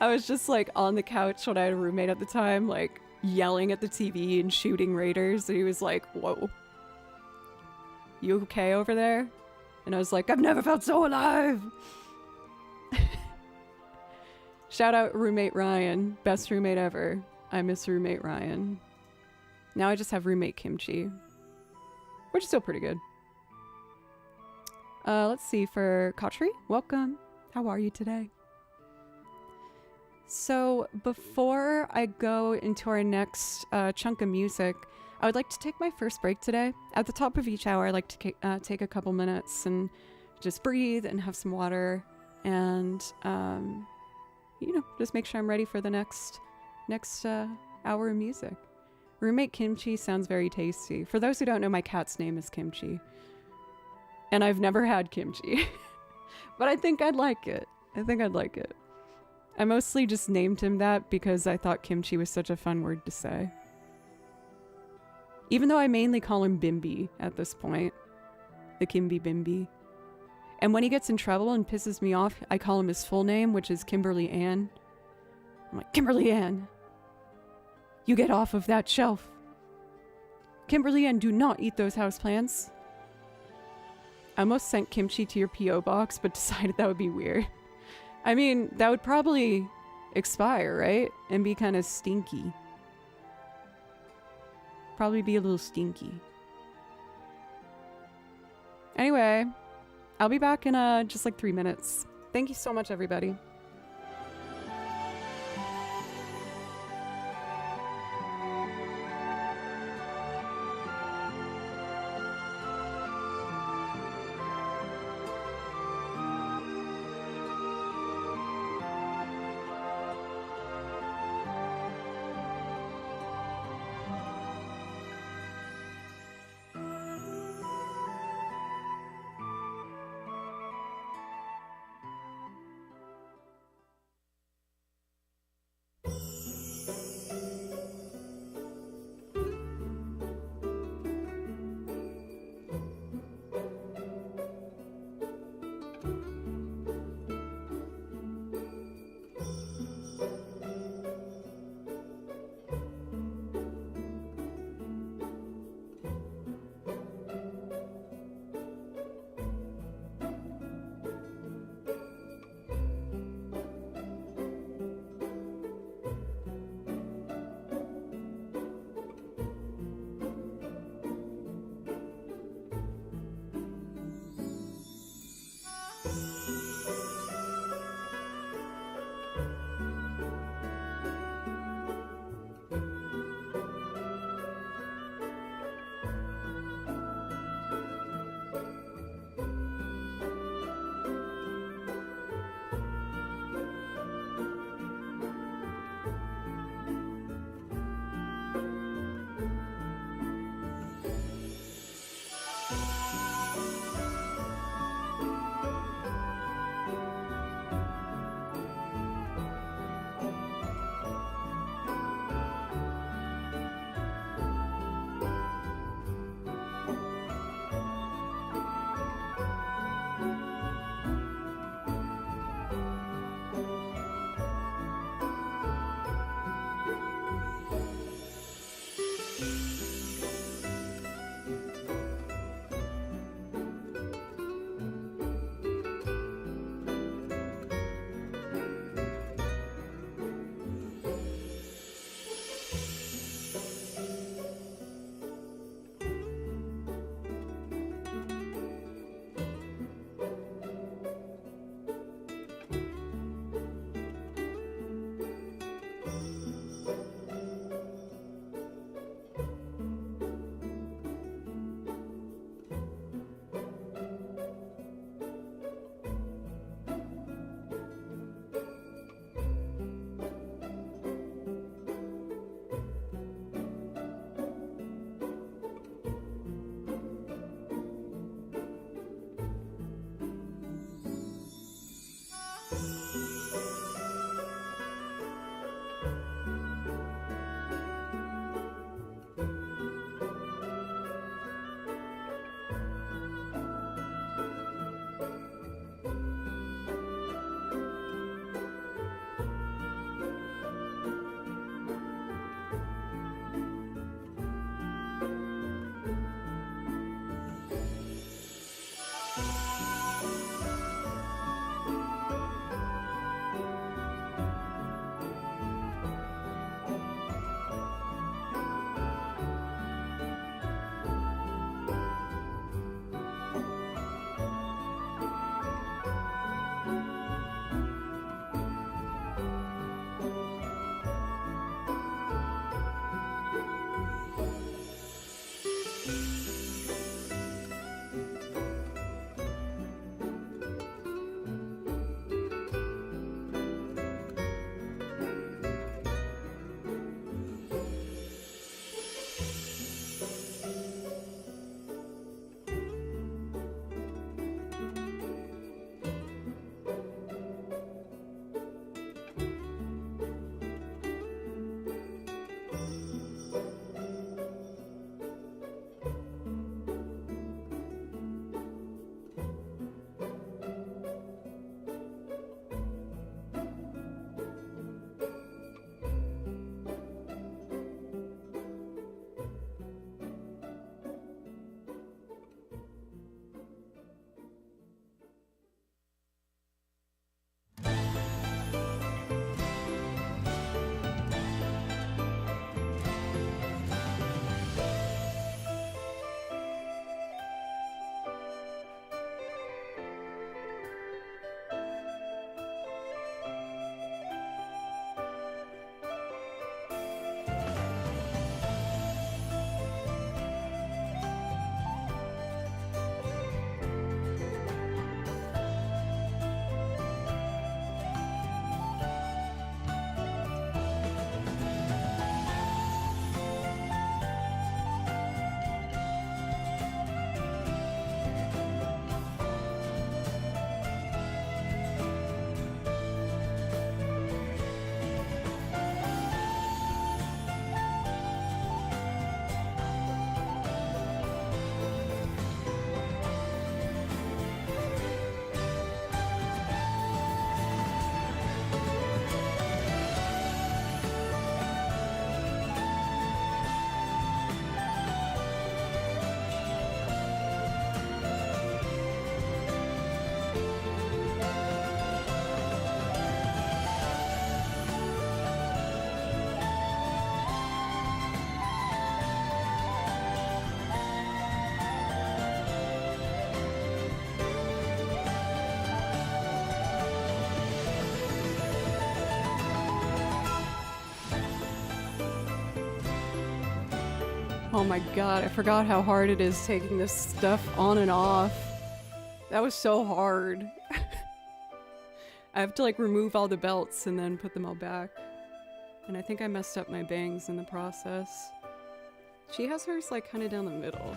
I was just like on the couch when I had a roommate at the time, like yelling at the TV and shooting raiders. And he was like, whoa, you okay over there? And I was like, I've never felt so alive. Shout out roommate Ryan. Best roommate ever. I miss roommate Ryan. Now I just have roommate Kimchi, which is still pretty good. Let's see, for Kotri, welcome. How are you today? So before I go into our next chunk of music, I would like to take my first break today. At the top of each hour, I like to take a couple minutes and just breathe and have some water and, you know, just make sure I'm ready for the next hour of music. Roommate Kimchi sounds very tasty. For those who don't know, my cat's name is Kimchi. And I've never had kimchi. But I think I'd like it. I mostly just named him that because I thought kimchi was such a fun word to say. Even though I mainly call him Bimby at this point. The Kimby Bimby. And when he gets in trouble and pisses me off, I call him his full name, which is Kimberly Ann. I'm like, Kimberly Ann, you get off of that shelf. Kimberly Ann, do not eat those houseplants. I almost sent kimchi to your P.O. box, but decided that would be weird. I mean, that would probably expire, right? And be kind of stinky. Probably be a little stinky. Anyway, I'll be back in just like 3 minutes. Thank you so much, everybody. Oh my god, I forgot how hard it is taking this stuff on and off. That was so hard. I have to like remove all the belts and then put them all back. And I think I messed up my bangs in the process. She has hers like kind of down the middle.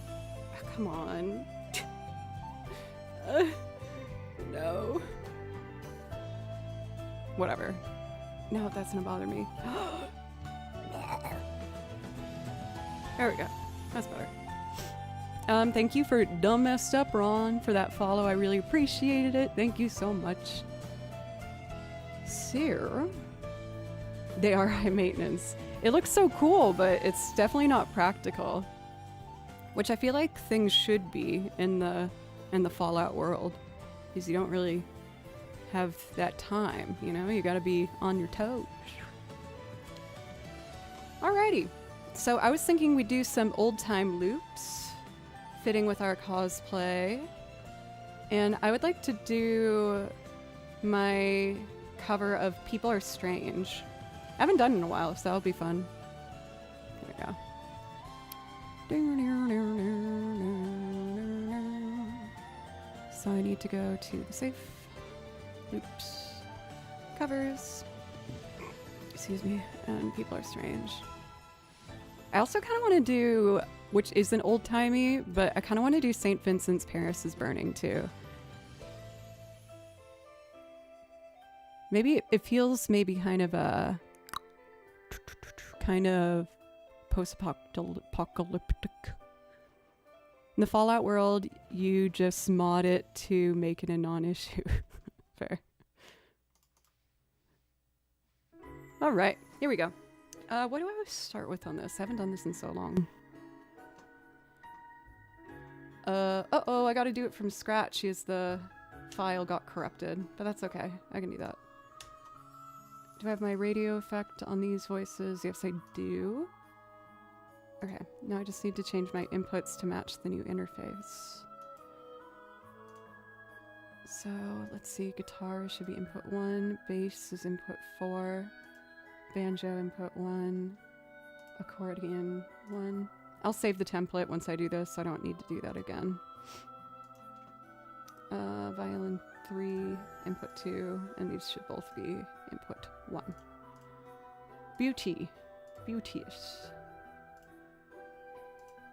Oh, come on. No. Whatever. No, that's gonna bother me. There we go. That's better. Thank you for Dumb Messed Up, Ron, for that follow. I really appreciated it. Thank you so much. Sear. They are high maintenance. It looks so cool, but it's definitely not practical. Which I feel like things should be in the Fallout world. Because you don't really have that time, you know? You gotta be on your toes. Alrighty. So I was thinking we'd do some old-time loops, fitting with our cosplay. And I would like to do my cover of People Are Strange. I haven't done it in a while, so that'll be fun. There we go. So I need to go to the safe. Loops. Covers. Excuse me. And People Are Strange. I also kind of want to do, which isn't old-timey, but I kind of want to do St. Vincent's Paris is Burning too. Maybe it feels maybe kind of a post-apocalyptic. In the Fallout world, you just mod it to make it a non-issue. Fair. All right, here we go. What do I start with on this? I haven't done this in so long. Uh-oh, I gotta do it from scratch because the file got corrupted, but that's okay. I can do that. Do I have my radio effect on these voices? Yes, I do. Okay, now I just need to change my inputs to match the new interface. So, let's see, guitar should be input 1, bass is input 4, banjo input 1, accordion one. I'll save the template once I do this. I don't need to do that again. Violin 3, input 2, and these should both be input 1. Beauty. Beauteous.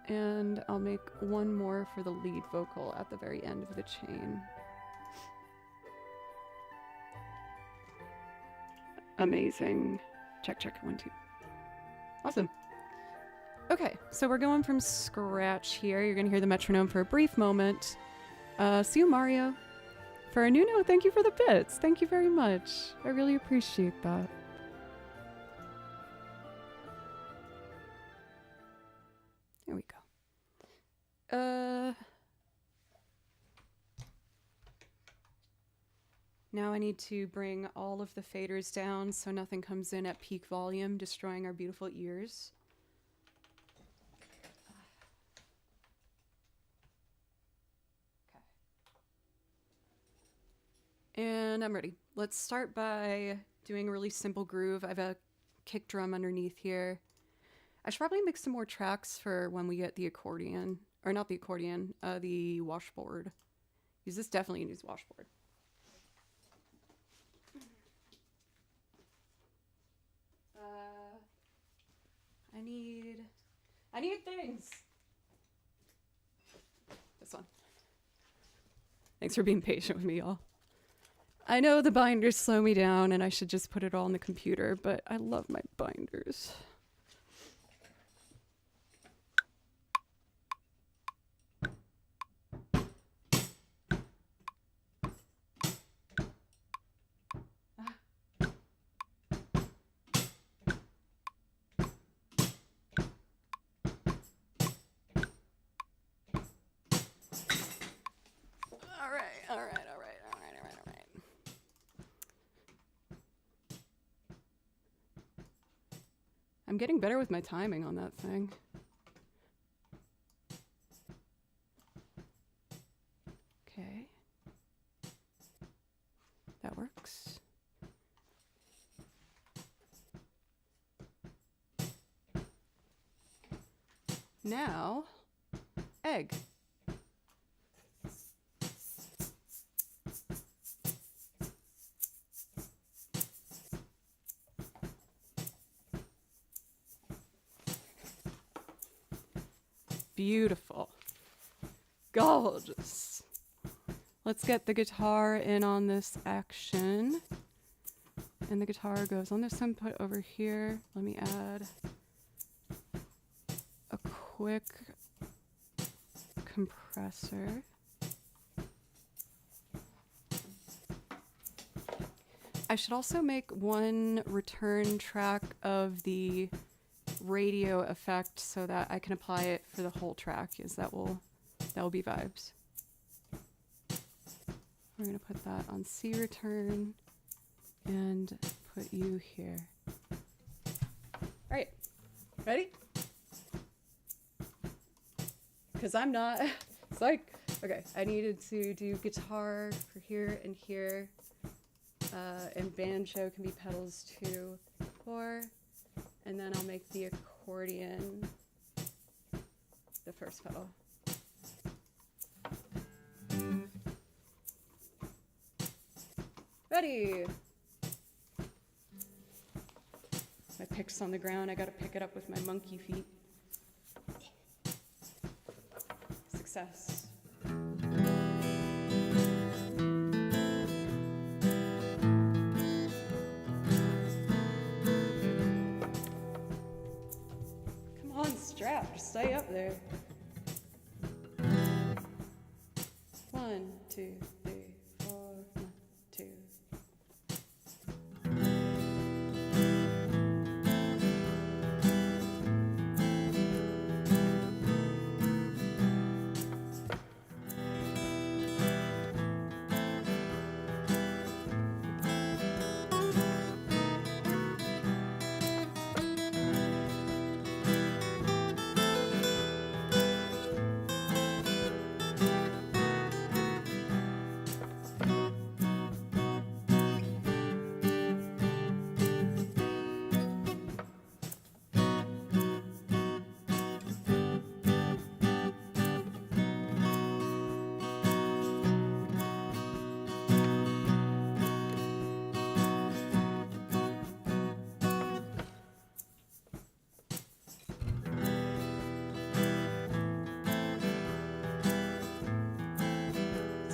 And I'll make one more for the lead vocal at the very end of the chain. Amazing. Check, check, 1, 2. Awesome. Okay, so we're going from scratch here. You're going to hear the metronome for a brief moment. See you, Mario. For a new note, thank you for the bits. Thank you very much. I really appreciate that. There we go. Now I need to bring all of the faders down so nothing comes in at peak volume, destroying our beautiful ears. And I'm ready. Let's start by doing a really simple groove. I have a kick drum underneath here. I should probably make some more tracks for when we get the accordion. Or not the accordion, the washboard. Because this definitely needs washboard. I need things. This one. Thanks for being patient with me, y'all. I know the binders slow me down and I should just put it all on the computer, but I love my binders. All right. I'm getting better with my timing on that thing. Okay. That works. Now, egg. Beautiful. Gorgeous. Let's get the guitar in on this action. And the guitar goes on this input over here. Let me add a quick compressor. I should also make one return track of the radio effect so that I can apply it for the whole track, because that will be vibes. We're gonna put that on C return and put you here. All right, ready? Because I'm not. It's like, okay, I needed to do guitar for here and here, and banjo can be pedals 2, 4. And then I'll make the accordion the first pedal. Ready! My pick's on the ground. I gotta pick it up with my monkey feet. Success. Strap, just stay up there. 1, 2, 3, 4, 1, 2.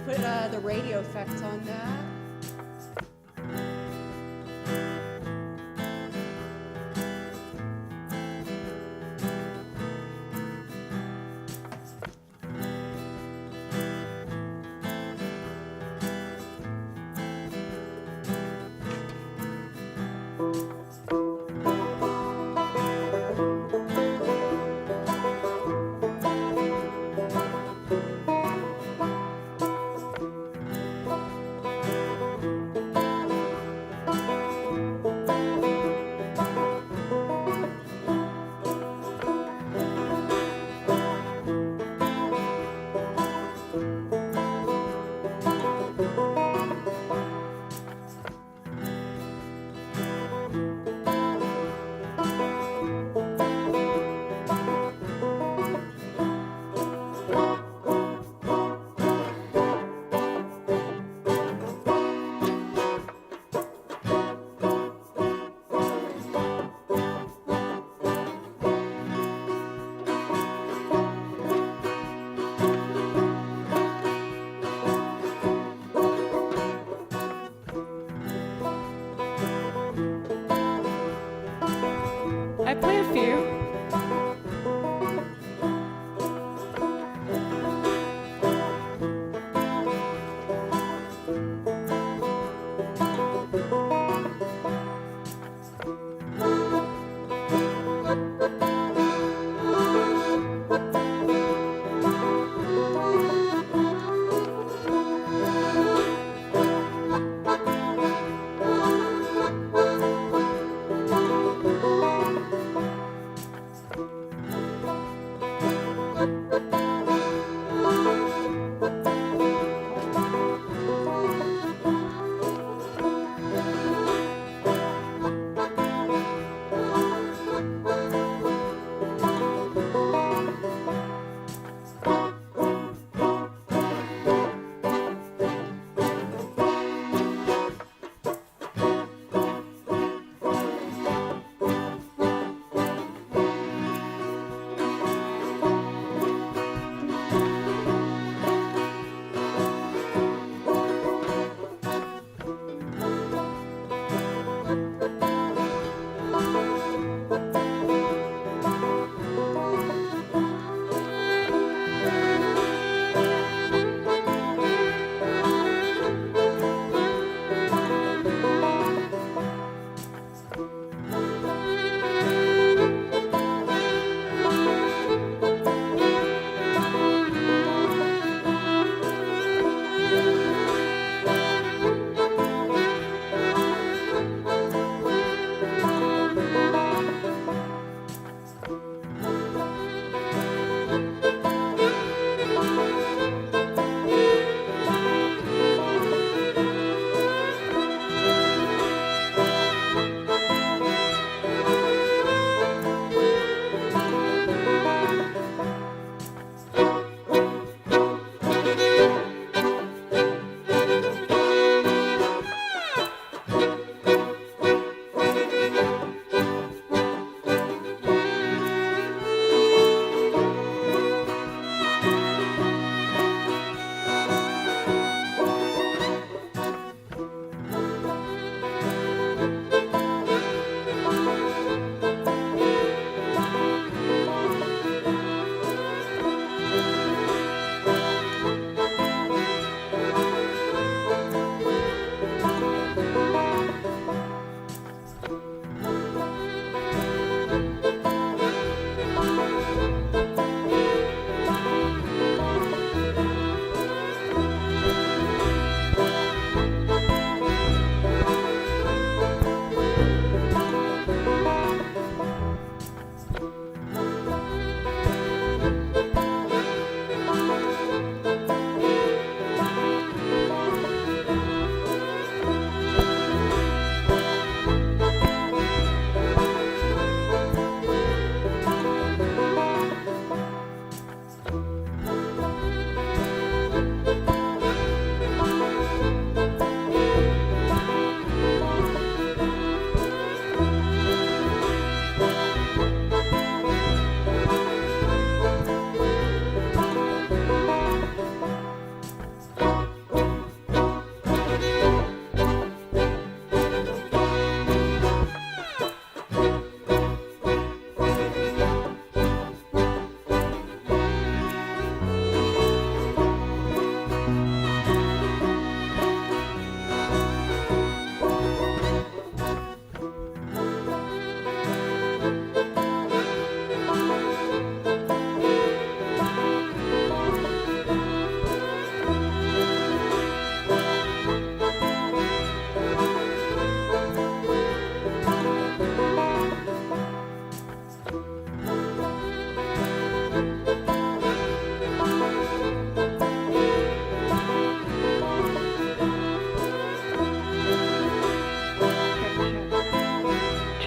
put the radio effect on that.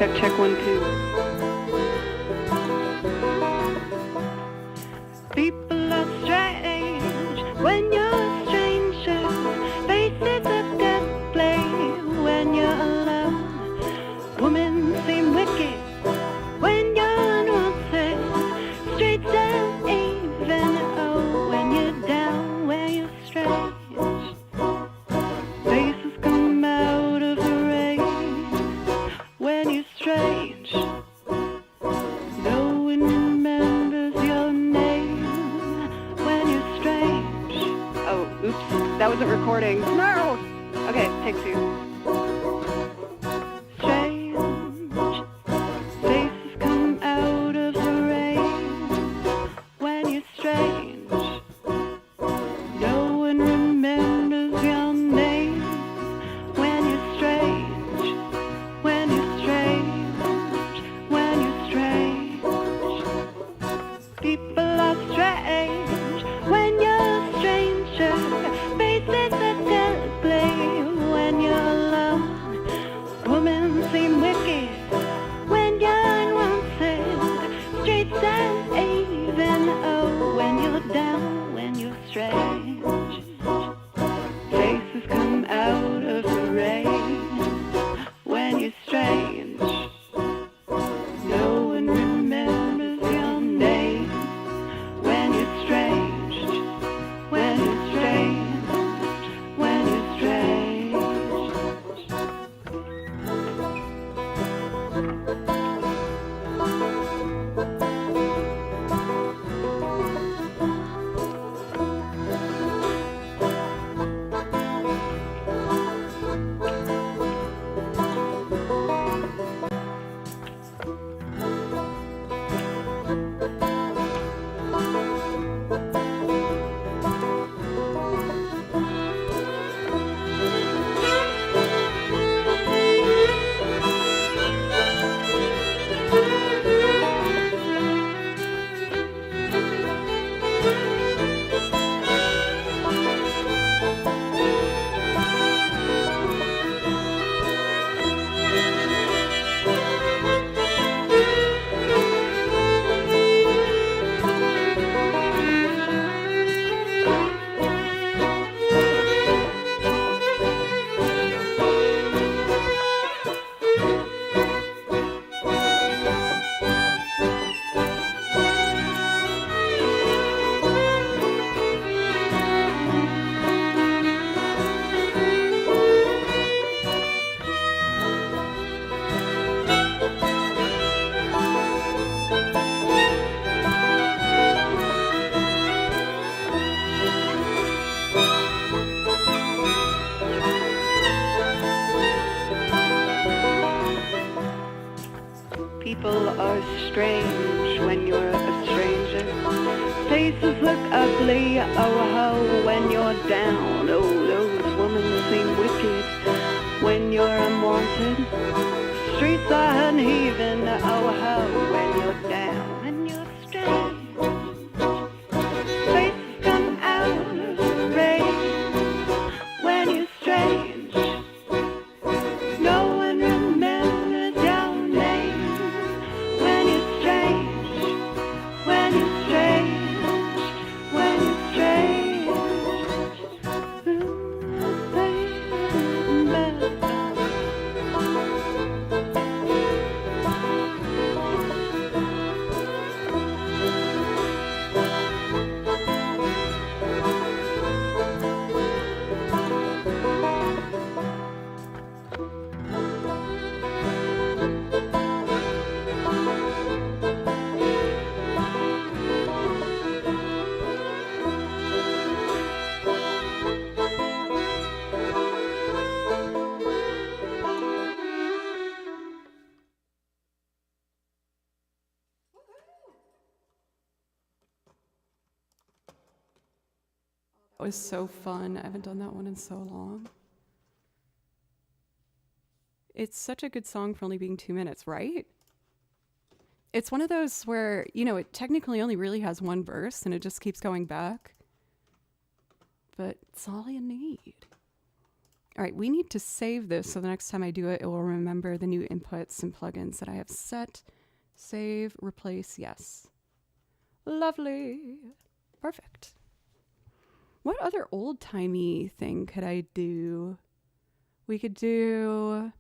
Check, check, 1, 2. People are strange when you're a stranger. Faces of display when you're alone. Women seem wicked when you're unwanted. Streets and even, oh, when you're down, when you're strange. Faces come out of the rain when you're strange. No one remembers your name when you're strange. Oh, oops, that wasn't recording. No! Okay, take 2. Strange. Faces come out of the rain when you're strange. No one remembers your name when you're strange. When you're strange. When you're strange. People are strange when you're a stranger. Faces that display when you're alone. Women seem wicked when you're unwanted. Streets and even, oh, when you're down, when you're strange. Faces come out of the rain when you're strange. No one remembers your name when you're strange. When you're strange. When you're strange. People are strange when you're a stranger. Faces look ugly, oh ho, when you're down. Oh, those women seem wicked when you're unwanted. Streets are uneven, oh ho, when you're down. When you're strange. Faces come out of the rain when you're strange. No one remembers your name when you're strange. When you're strange. When you're strange. That was so fun. I haven't done that one in so long. It's such a good song for only being 2 minutes, right? It's one of those where, you know, it technically only really has one verse and it just keeps going back. But it's all you need. All right, we need to save this so the next time I do it, it will remember the new inputs and plugins that I have set. Save, replace, yes. Lovely. Perfect. What other old-timey thing could I do? We could do...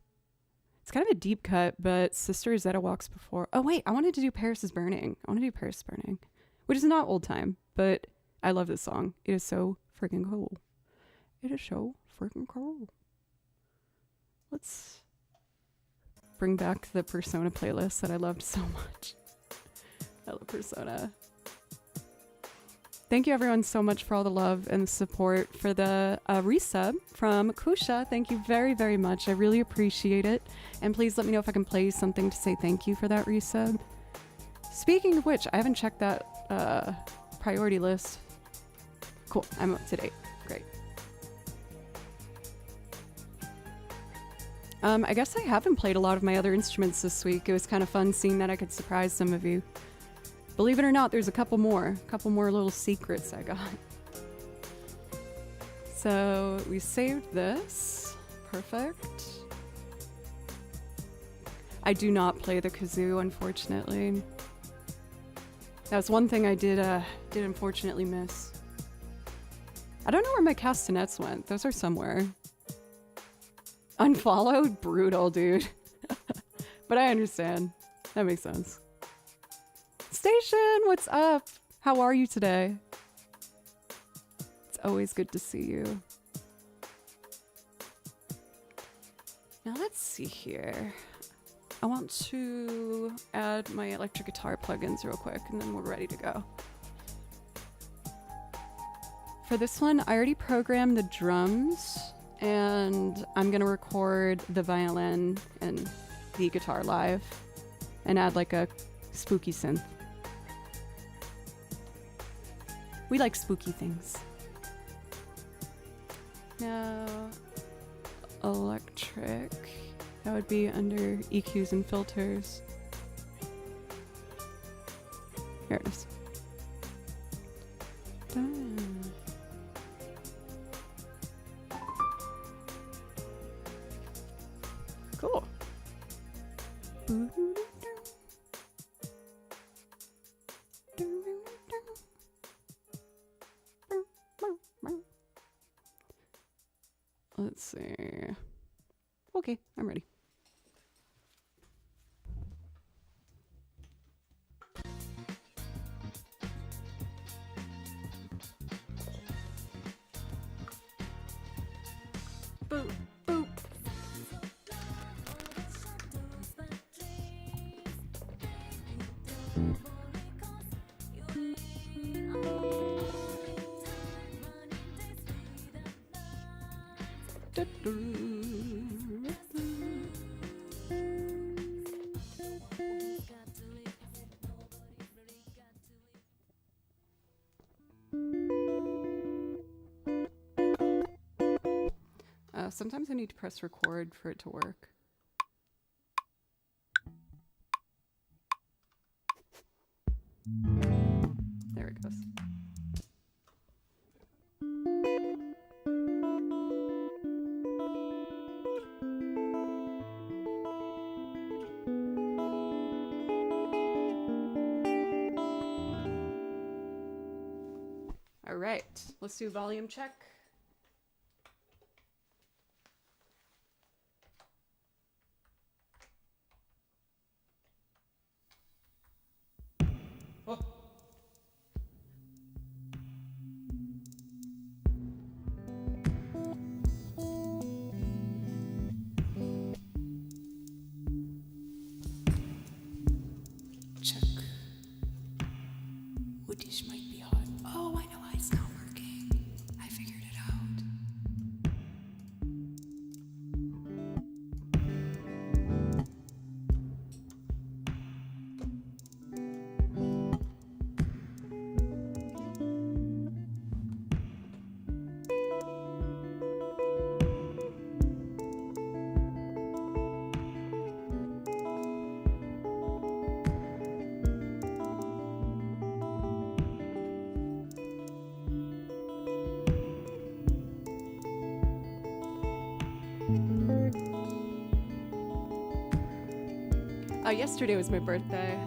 It's kind of a deep cut, but Sister Zeta Walks Before... Oh, wait, I wanted to do Paris is Burning. I want to do Paris is Burning, which is not old time, but I love this song. It is so freaking cool. It is so freaking cool. Let's bring back the Persona playlist that I loved so much. I love Persona. Thank you everyone so much for all the love and support for the resub from Kusha. Thank you very, very much. I really appreciate it. And please let me know if I can play something to say thank you for that resub. Speaking of which, I haven't checked that priority list. Cool, I'm up to date. Great. I guess I haven't played a lot of my other instruments this week. It was kind of fun seeing that I could surprise some of you. Believe it or not, there's a couple more little secrets I got. So we saved this. Perfect. I do not play the kazoo, unfortunately. That was one thing I did unfortunately miss. I don't know where my castanets went. Those are somewhere. Unfollowed? Brutal, dude. But I understand. That makes sense. Station, what's up? How are you today? It's always good to see you. Now let's see here. I want to add my electric guitar plugins real quick and then we're ready to go. For this one, I already programmed the drums and I'm gonna record the violin and the guitar live and add like a spooky synth. We like spooky things. Now, electric. That would be under EQs and filters. Here it is. Done. Cool. Let's see. Okay, I'm ready. Boop, boop. Sometimes I need to press record for it to work. There it goes. All right, let's do volume check. Oh. Check. Woodish might be hot. Oh, I know why it's not working. I figured it Yesterday was my birthday.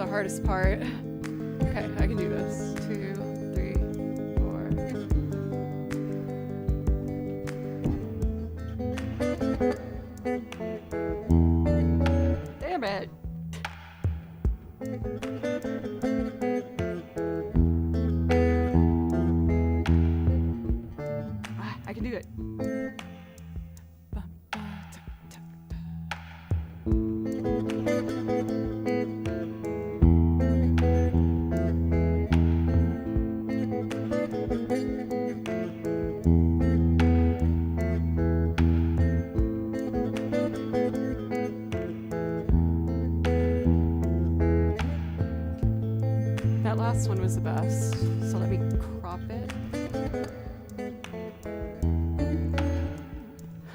Hardest part. Okay, I can do this. 2, 3, 4. Damn it. I can do it. That last one was the best, so let me crop it.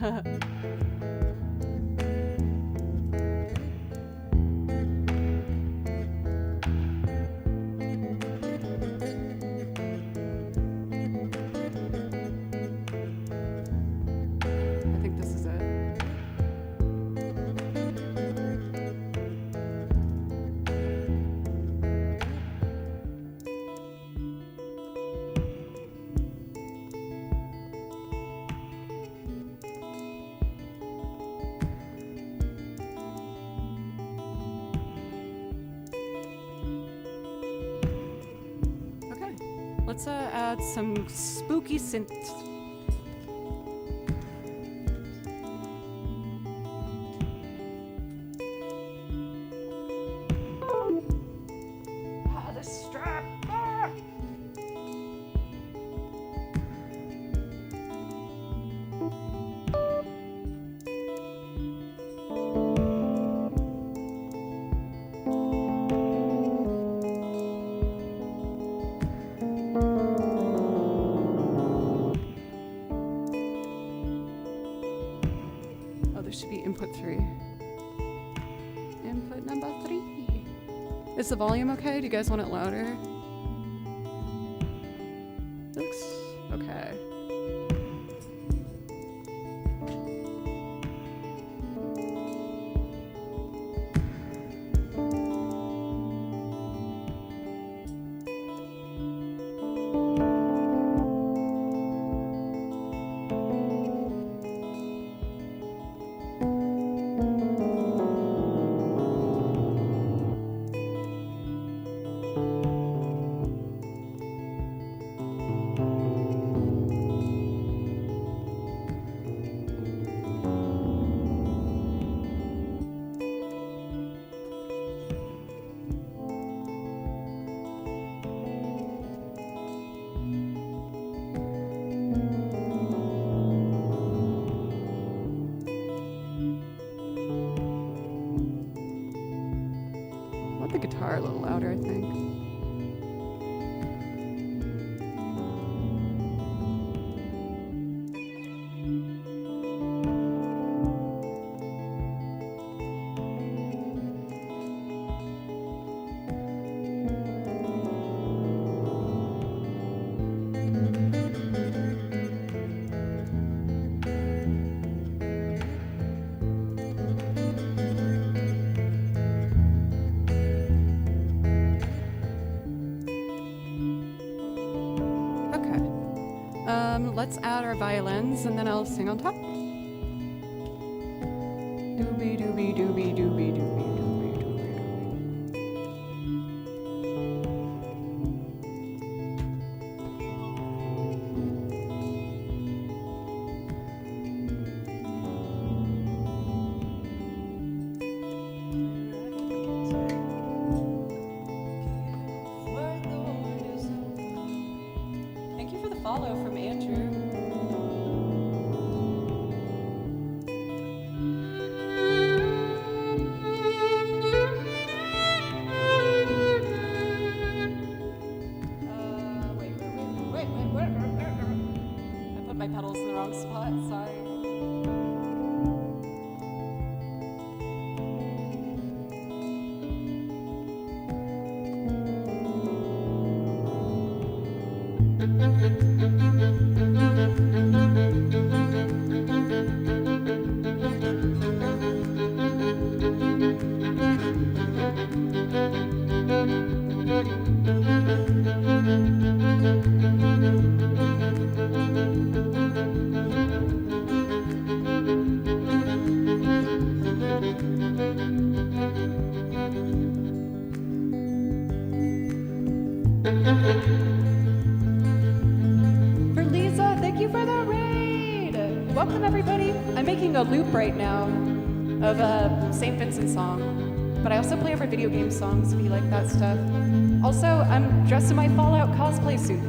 I think this is it. Let's add some spooky synth. Ah, the strap! Ah! Should be input 3. Input number 3. Is the volume okay? Do you guys want it louder? Looks okay. The guitar a little louder, I think. Let's add our violins and then I'll sing on top. Doobie doobie doobie doobie doobie doobie doobie doobie. Thank you for the follow from Andrew. my pedals in the wrong spot, sorry. For Lisa, thank you for the raid! Welcome everybody. I'm making a loop right now of a St. Vincent song, but I also play over video game songs if you like that stuff. Also, I'm dressed in my Fallout cosplay suit.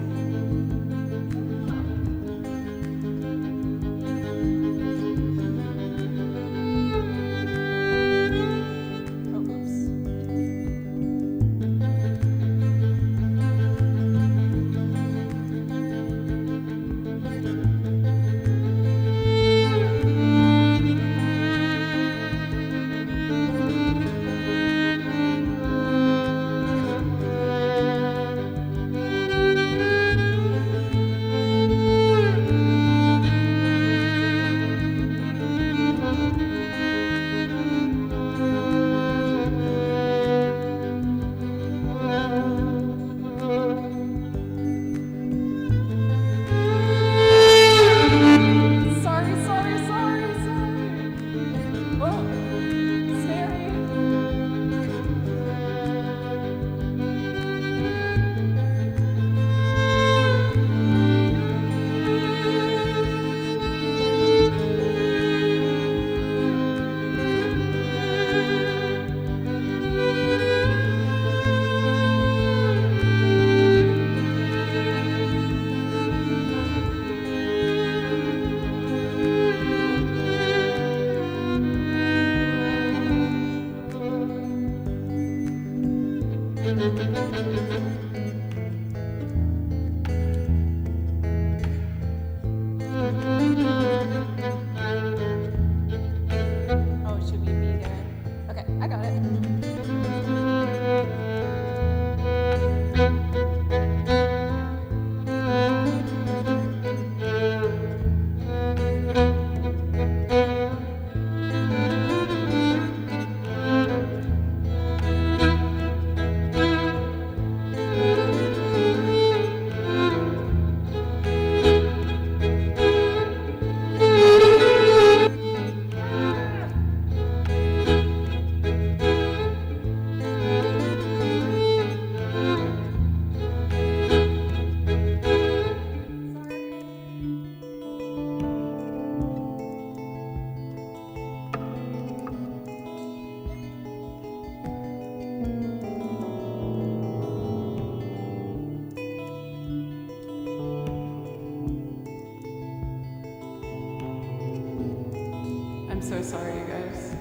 I'm so sorry, you guys.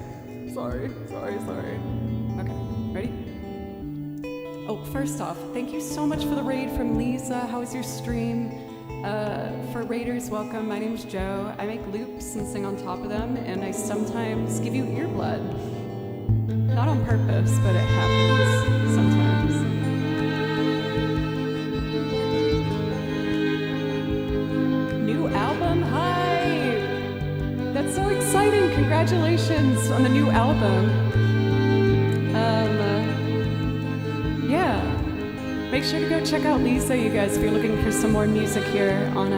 Sorry. Okay, ready? Oh, first off, thank you so much for the raid from Lisa. How was your stream? For raiders, welcome. My name's Joe. I make loops and sing on top of them, and I sometimes give you ear blood. Not on purpose, but it happens sometimes. New album hype! That's so exciting! Congratulations on the new album. Yeah. Make sure to go check out Lisa, you guys, if you're looking for some more music here on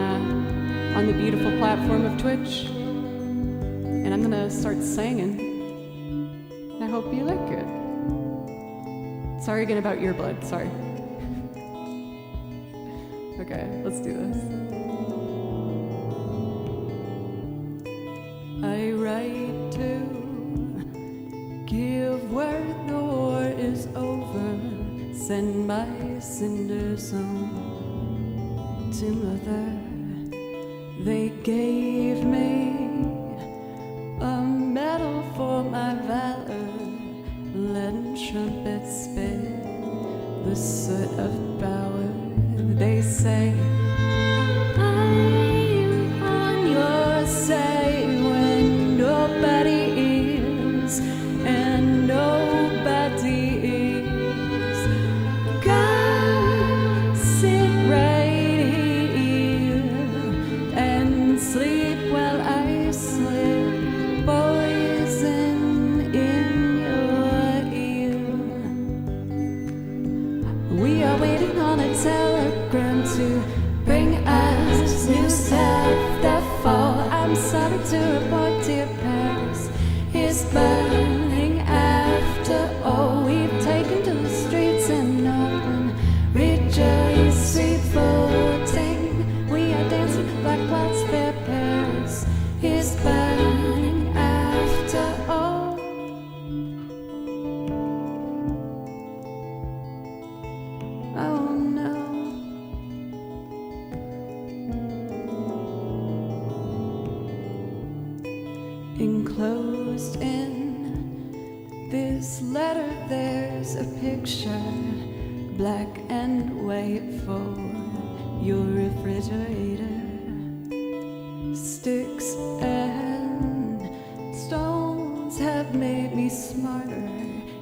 the beautiful platform of Twitch. And I'm gonna start singing. I hope you like it. Sorry again about your blood, sorry. Okay, let's do this. I write to give word the war is over. Send my cinders home to mother. They gave me a medal for my valor. Let trumpets spit the soot of power. They say I'm to bring us new stuff. The fall, I'm sorry to report, dear Paris is burning after all. We've taken to the streets and open, rejoice, revolting. We are dancing black clouds, fair Paris is burning after all. Oh no. Enclosed in this letter there's a picture, black and white, for your refrigerator. Sticks and stones have made me smarter.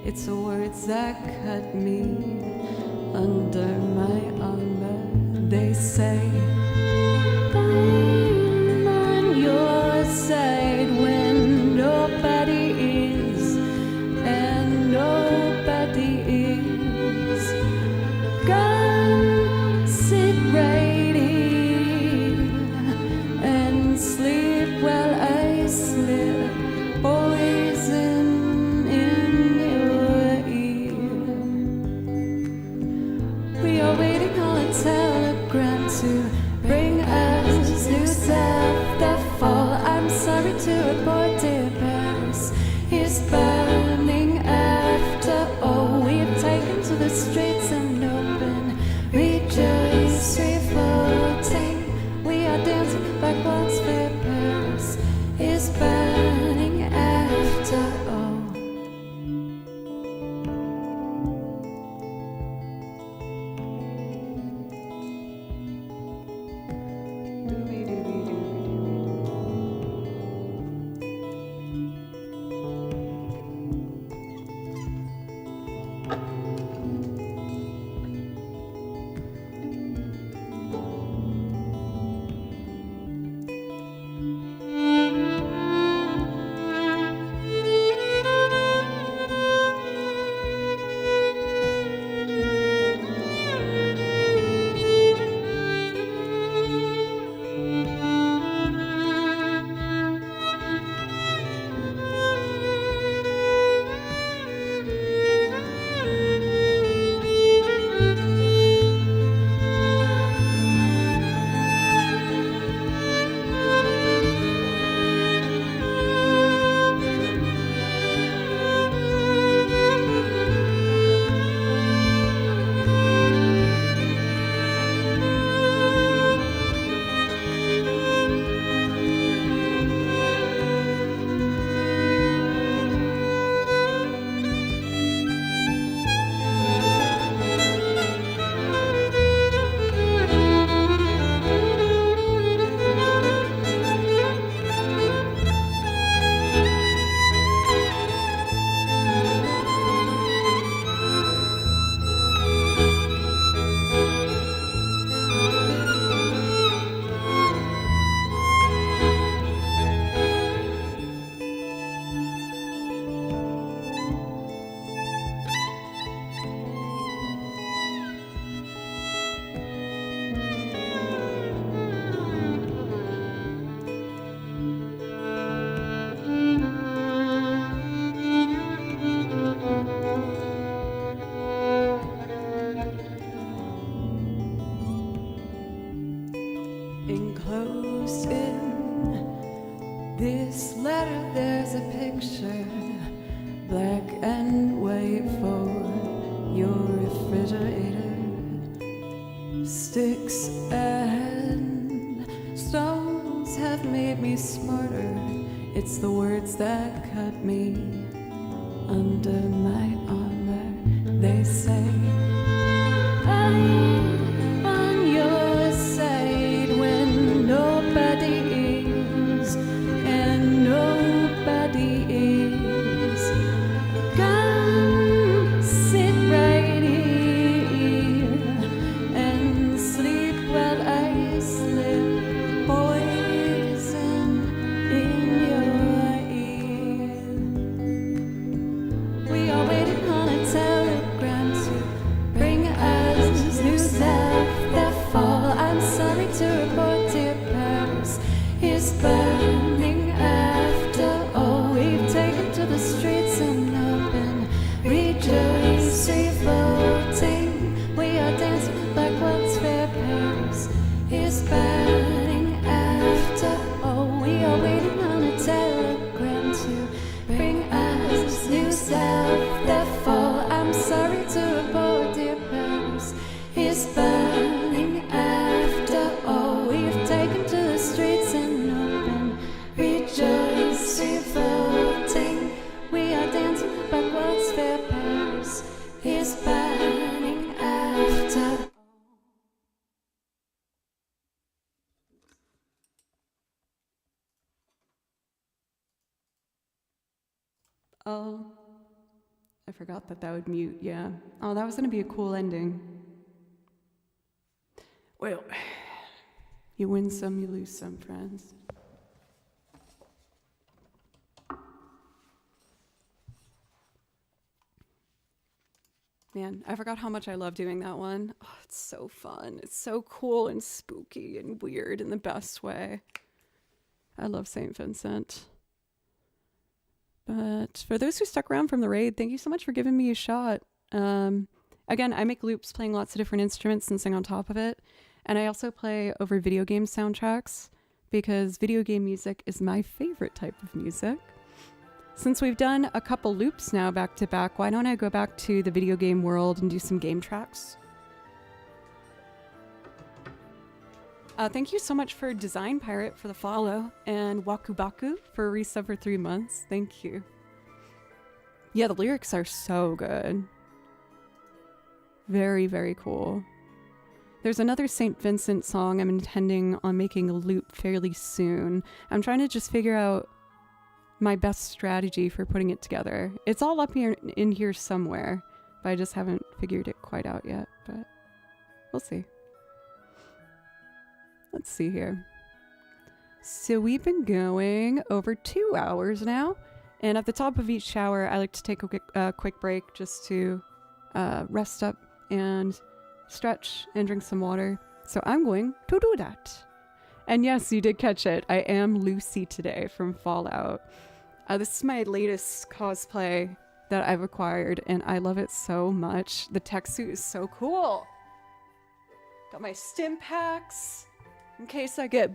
It's the words that cut me under my armor. They say I'm on your side when nobody is, and nobody is. Come sit right here and sleep while I slip poison in your ear. We are waiting on a telegram to bring us new stuff. The fall, I'm sorry to report, dear Paris is burning after all. We've taken to the streets and open, rejoice, revolting. We are dancing backwards, fair Paris is burning after all. Enclosed in this letter there's a picture, black and white, for your refrigerator. Sticks and stones have made me smarter. It's the words that cut me under my armor. They say I'm on your side when nobody is, and nobody is. Come sit right here and sleep while I slip poison in your ear. We are waiting on a telegram to is burning after all. We've taken to the streets and open, rejoice, revolting. We are dancing backwards, fair Paris is burning after. Oh, I forgot that would mute, yeah. Oh, that was gonna be a cool ending. Well, you win some, you lose some, friends. Man, I forgot how much I love doing that one. Oh, it's so fun. It's so cool and spooky and weird in the best way. I love St. Vincent. But for those who stuck around from the raid, thank you so much for giving me a shot. Again, I make loops playing lots of different instruments and sing on top of it. And I also play over video game soundtracks because video game music is my favorite type of music. Since we've done a couple loops now back to back, why don't I go back to the video game world and do some game tracks? Thank you so much for Design Pirate for the follow, and Wakubaku for a resub for 3 months. Thank you. Yeah, the lyrics are so good. Very, very cool. There's another St. Vincent song I'm intending on making a loop fairly soon. I'm trying to just figure out my best strategy for putting it together. It's all up here in here somewhere, but I just haven't figured it quite out yet, but we'll see. Let's see here. So we've been going over 2 hours now, and at the top of each shower, I like to take a quick break just to rest up and stretch and drink some water. So I'm going to do that. And yes, you did catch it. I am Lucy today from Fallout. This is my latest cosplay that I've acquired, and I love it so much. The tech suit is so cool. Got my stim packs in case I get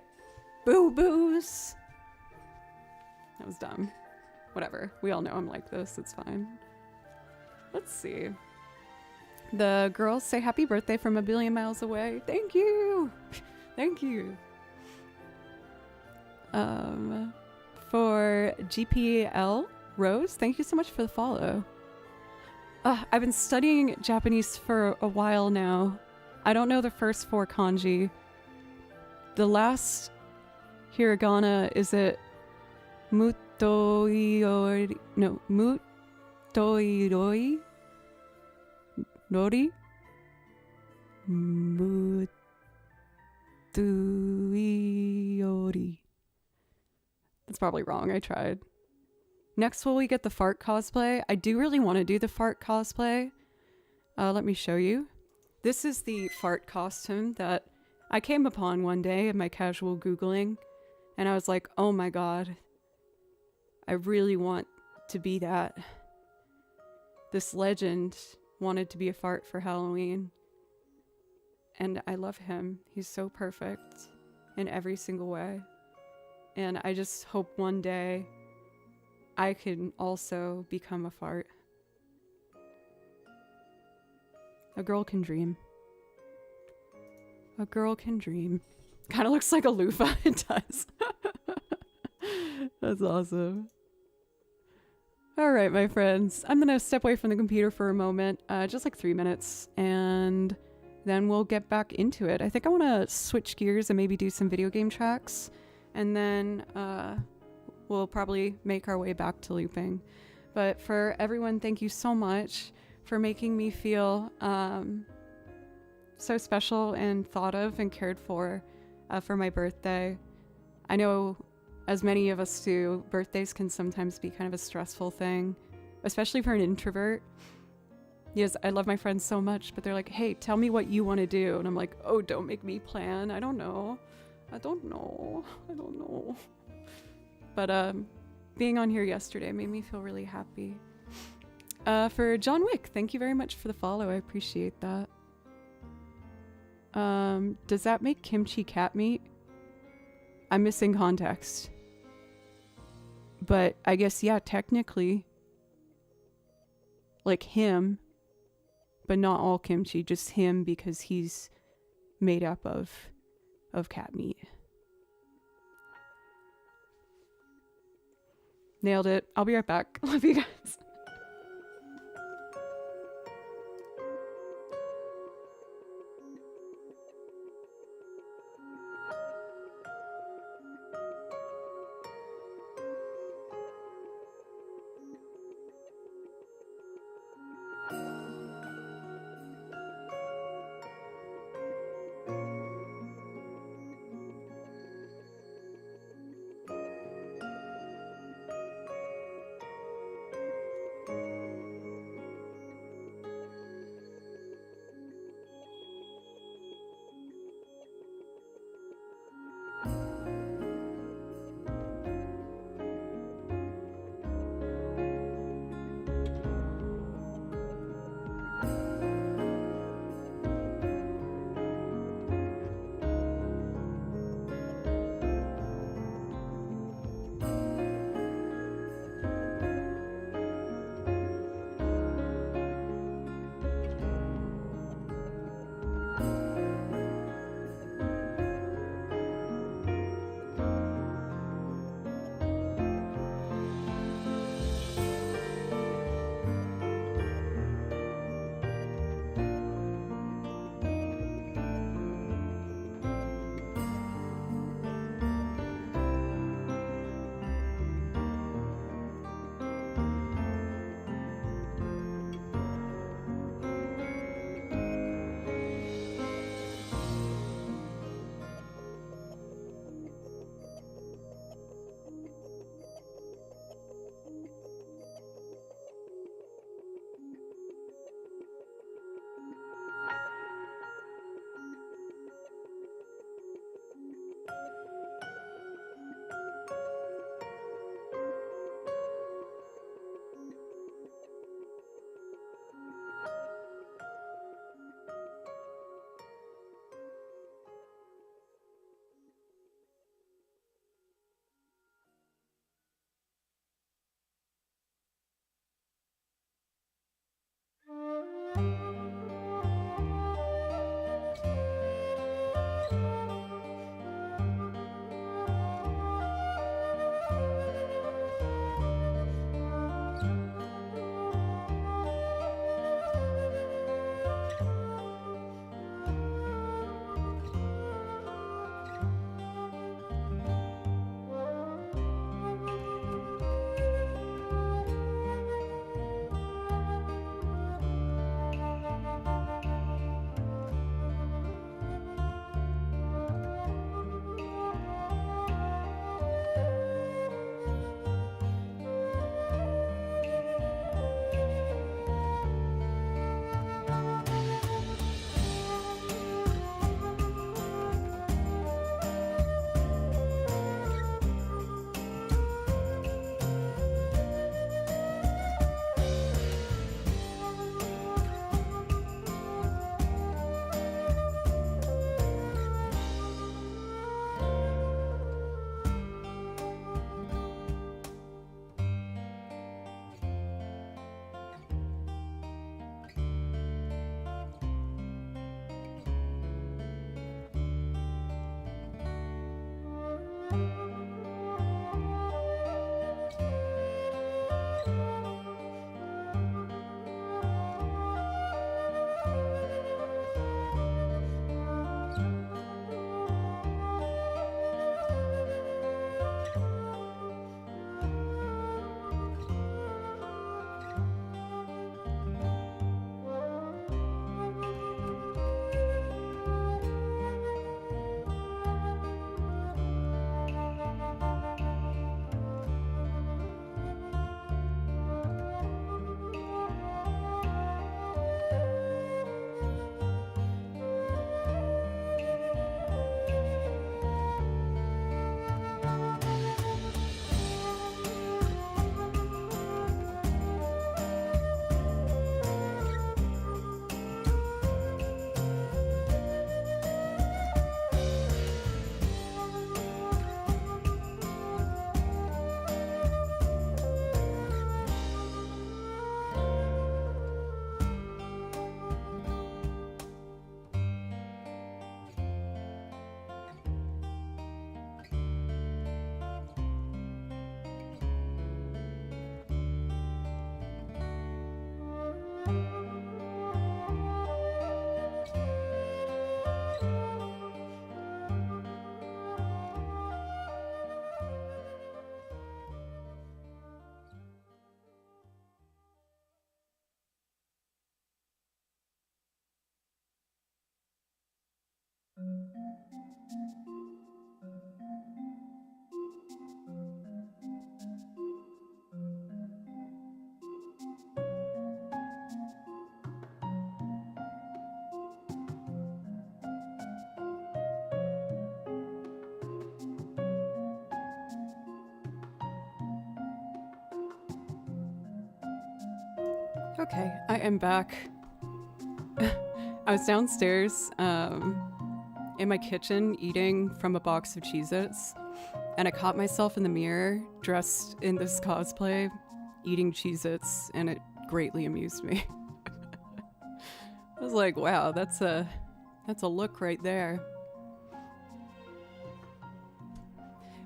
boo-boos. That was dumb. Whatever. We all know I'm like this. It's fine. Let's see. The girls say happy birthday from a billion miles away. Thank you. Thank you. For GPL Rose, thank you so much for the follow. I've been studying Japanese for a while now. I don't know the first 4 kanji. The last hiragana, is it mutoiroi? No, mutoiroi? Nori? Mutoiori. That's probably wrong. I tried. Next, will we get the fart cosplay? I do really want to do the fart cosplay. Let me show you. This is the fart costume that I came upon one day in my casual Googling, and I was like, oh my god, I really want to be that. This legend wanted to be a fart for Halloween, and I love him. He's so perfect in every single way, and I just hope one day I can also become a fart. A girl can dream. A girl can dream. Kind of looks like a loofah. It does. That's awesome. All right, my friends. I'm going to step away from the computer for a moment, just like 3 minutes, and then we'll get back into it. I think I want to switch gears and maybe do some video game tracks, and then we'll probably make our way back to looping. But for everyone, thank you so much for making me feel so special and thought of and cared for my birthday. I know, as many of us do, birthdays can sometimes be kind of a stressful thing, especially for an introvert. Yes, I love my friends so much, but they're like, hey, tell me what you want to do. And I'm like, oh, don't make me plan. I don't know. But being on here yesterday made me feel really happy. For John Wick, thank you very much for the follow. I appreciate that. Does that make kimchi cat meat? I'm missing context. But I guess, yeah, technically, like him but not all kimchi, just him because he's made up of cat meat. Nailed it. I'll be right back. Love you guys. Okay, I am back. I was downstairs in my kitchen eating from a box of Cheez-Its, and I caught myself in the mirror dressed in this cosplay eating Cheez-Its, and it greatly amused me. I was like, wow, that's a look right there.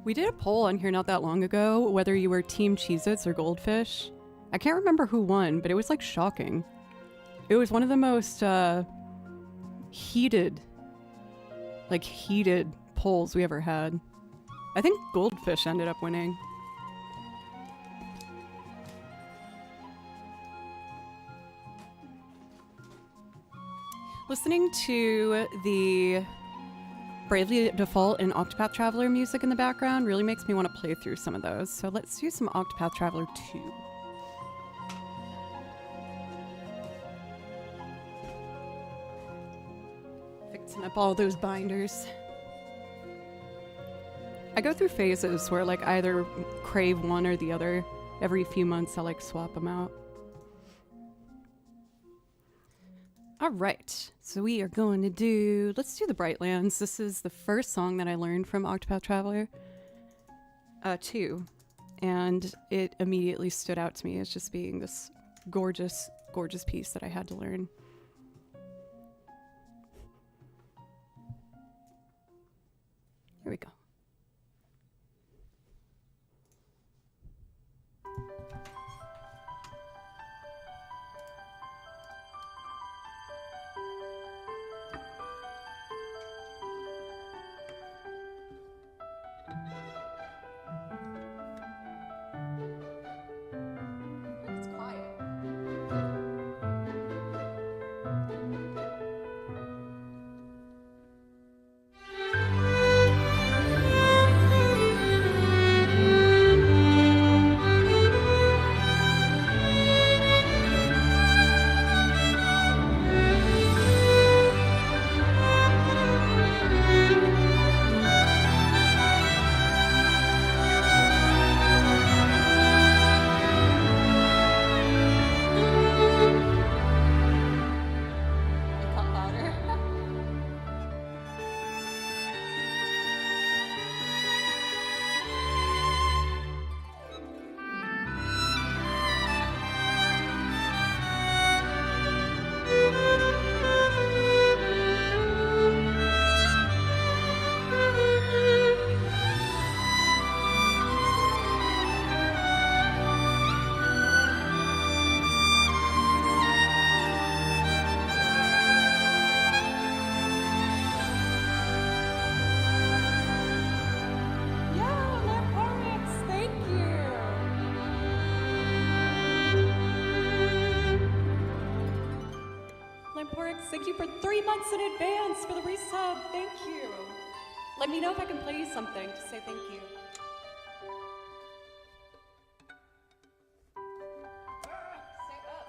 We did a poll on here not that long ago whether you were Team Cheez-Its or Goldfish. I can't remember who won, but it was like shocking. It was one of the most heated polls we ever had. I think Goldfish ended up winning. Listening to the Bravely Default and Octopath Traveler music in the background really makes me want to play through some of those. So let's do some Octopath Traveler 2. Fixing up all those binders. I go through phases where like I either crave one or the other. Every few months I like swap them out. All right, so we are going to let's do the Brightlands. This is the first song that I learned from Octopath Traveler 2, and it immediately stood out to me as just being this gorgeous, gorgeous piece that I had to learn. Here we go. It's quiet. It got louder. Yeah, Lamporix, thank you. Lamporix, thank you for 3 months in advance for the resub. Thank you. Let me know if I can play you something to say thank you. Stay up.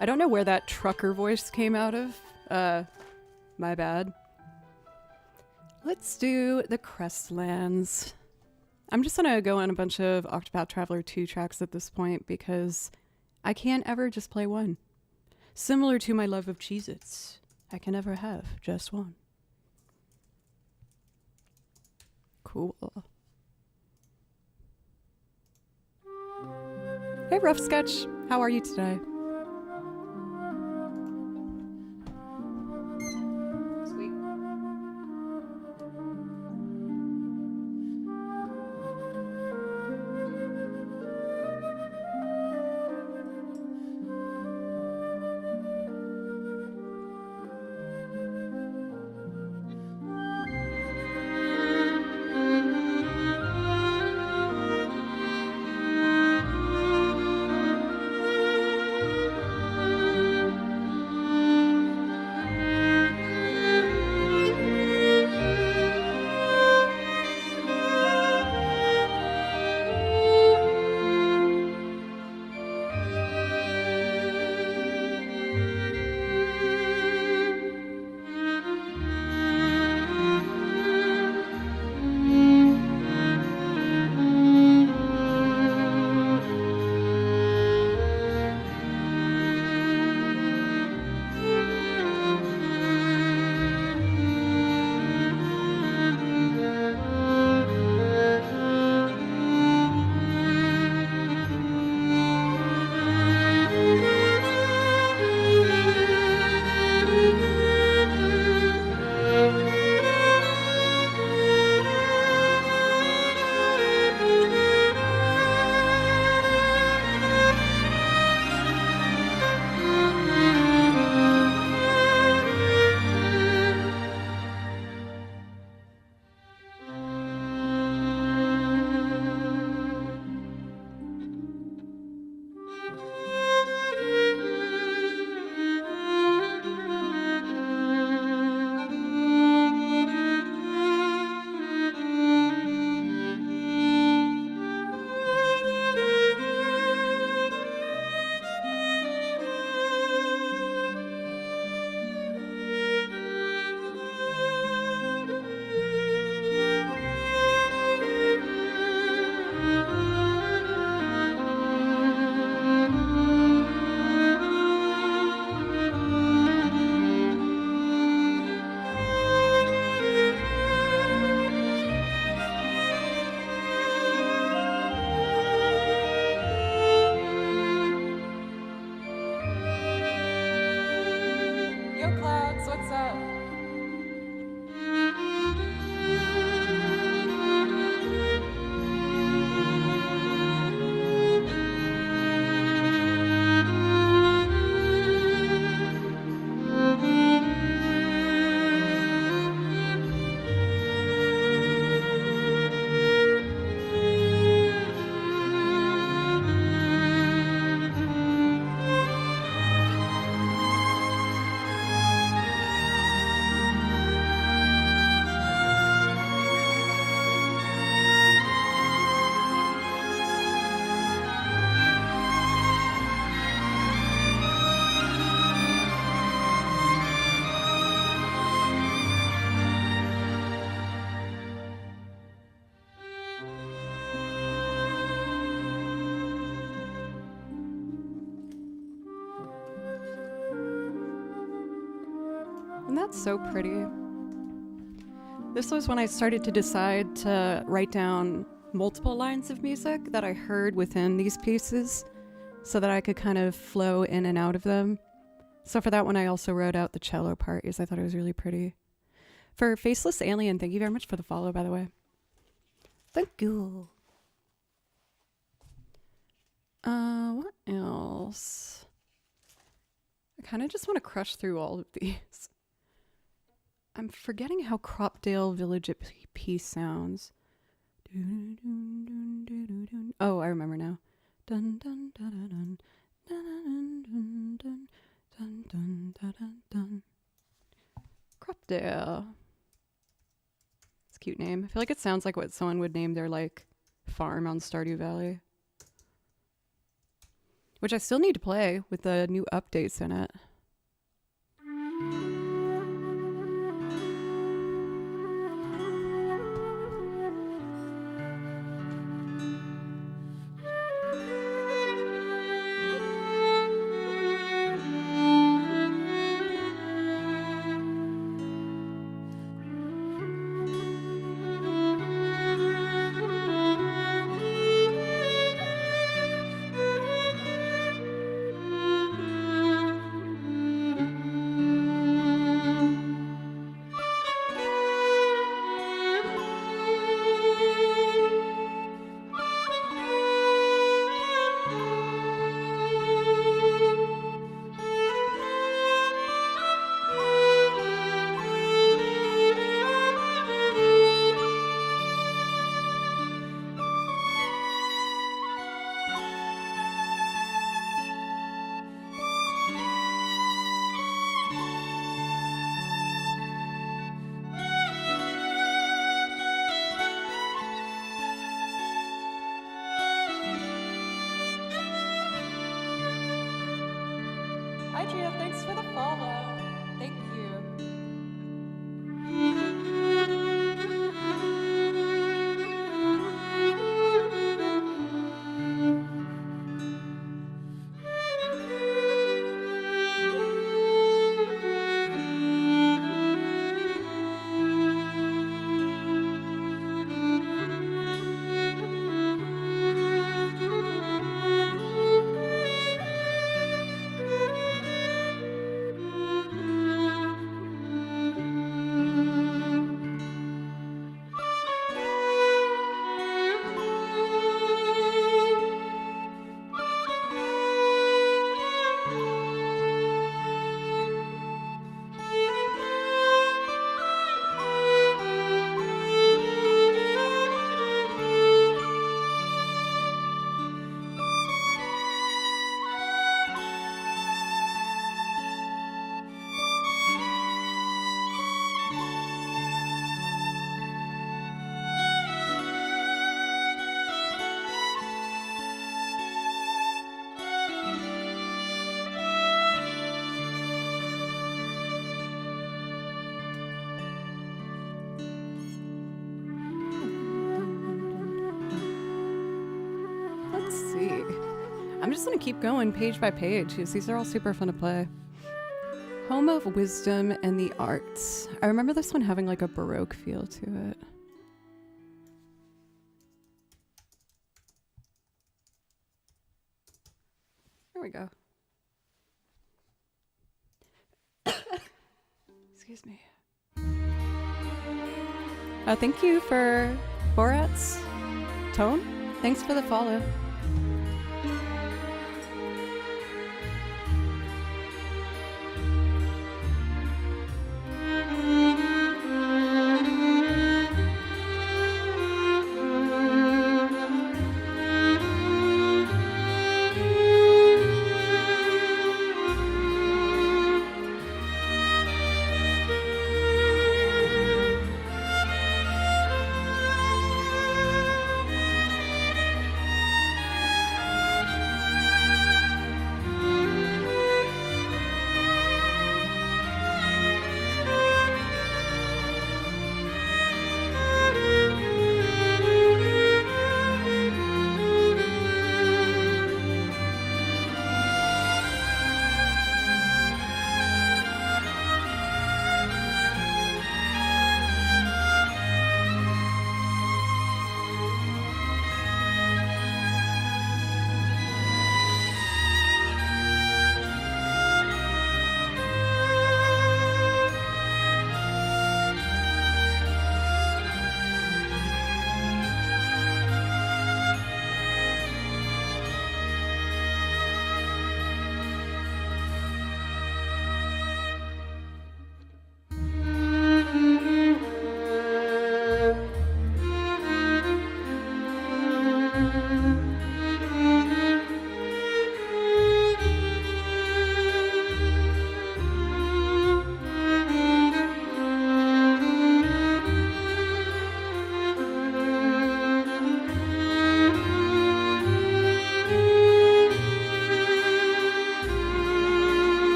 I don't know where that trucker voice came out of. My bad. Let's do the Crestlands. I'm just gonna go on a bunch of Octopath Traveler 2 tracks at this point because I can't ever just play one. Similar to my love of Cheez-Its, I can never have just one. Cool. Hey, Rough Sketch. How are you today? Sweet. Yo, Clouds, what's up? And that's so pretty. This was when I started to decide to write down multiple lines of music that I heard within these pieces so that I could kind of flow in and out of them. So for that one, I also wrote out the cello part because I thought it was really pretty. For Faceless Alien, thank you very much for the follow, by the way. Thank you. What else? I kind of just want to crush through all of these. I'm forgetting how Cropdale Village at Peace sounds. Oh, I remember now. Dun dun dun dun dun dun dun dun dun dun dun. Cropdale. It's a cute name. I feel like it sounds like what someone would name their like farm on Stardew Valley. which I still need to play with the new updates in it. Hi, Gia. Thanks for the follow. Thank you. Let's see. I'm just going to keep going page by page because these are all super fun to play. Home of Wisdom and the Arts. I remember this one having like a Baroque feel to it. There we go. Excuse me. Thank you for Borat's tone. Thanks for the follow.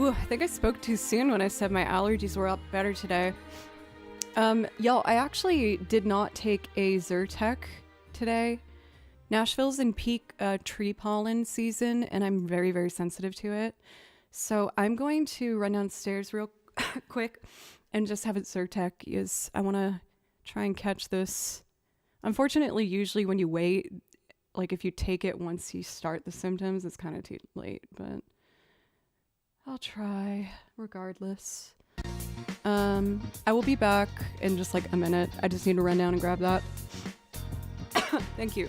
Ooh, I think I spoke too soon when I said my allergies were up better today. Y'all, I actually did not take a Zyrtec today. Nashville's in peak tree pollen season, and I'm very, very sensitive to it. So I'm going to run downstairs real quick and just have a Zyrtec. Is I want to try and catch this. Unfortunately, usually when you wait, like if you take it once you start the symptoms, it's kind of too late, but I'll try regardless. I will be back in just like a minute. I just need to run down and grab that. Thank you.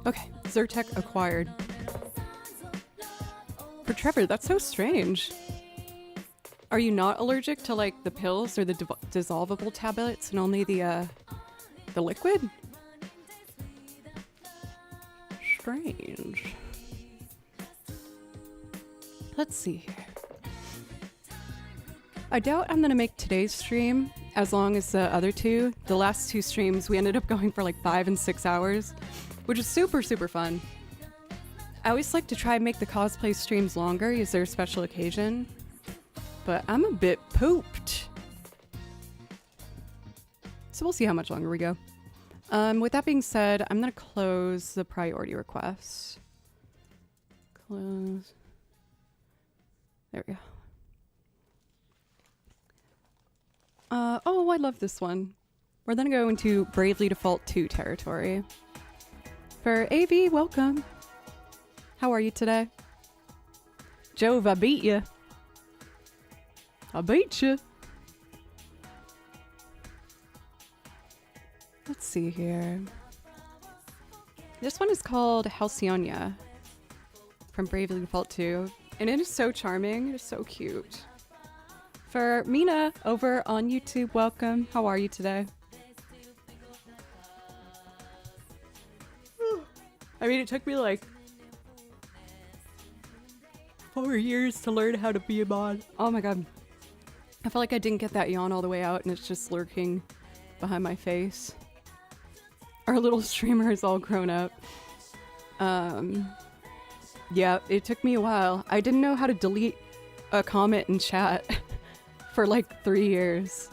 Okay, Zyrtec acquired. For Trevor, that's so strange. Are you not allergic to like the pills or the dissolvable tablets and only the liquid? Strange. Let's see here. I doubt I'm gonna make today's stream as long as the other two. The last two streams, we ended up going for like 5 and 6 hours, which is super, super fun. I always like to try and make the cosplay streams longer. Is there a special occasion? But I'm a bit pooped. So we'll see how much longer we go. With that being said, I'm gonna close the priority requests. Close. There we go. Oh, I love this one. We're then going to Bravely Default 2 territory. For AV, welcome. How are you today? Jove, I beat you. I beat you. Let's see here. This one is called Halcyonia from Bravely Default 2. And it is so charming. It is so cute. For Mina over on YouTube, welcome. How are you today? I mean, it took me like 4 years to learn how to be a mod. Oh my god. I feel like I didn't get that yawn all the way out and it's just lurking behind my face. Our little streamer is all grown up. Yeah, it took me a while. I didn't know how to delete a comment in chat for like 3 years.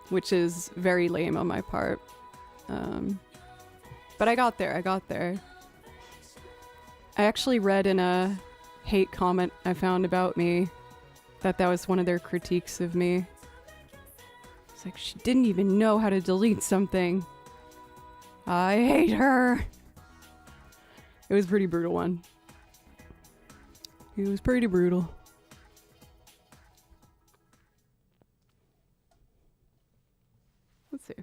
Which is very lame on my part. But I got there, I actually read in a hate comment I found about me that was one of their critiques of me. It's like, she didn't even know how to delete something. I hate her. It was a pretty brutal one. It was pretty brutal. Let's see.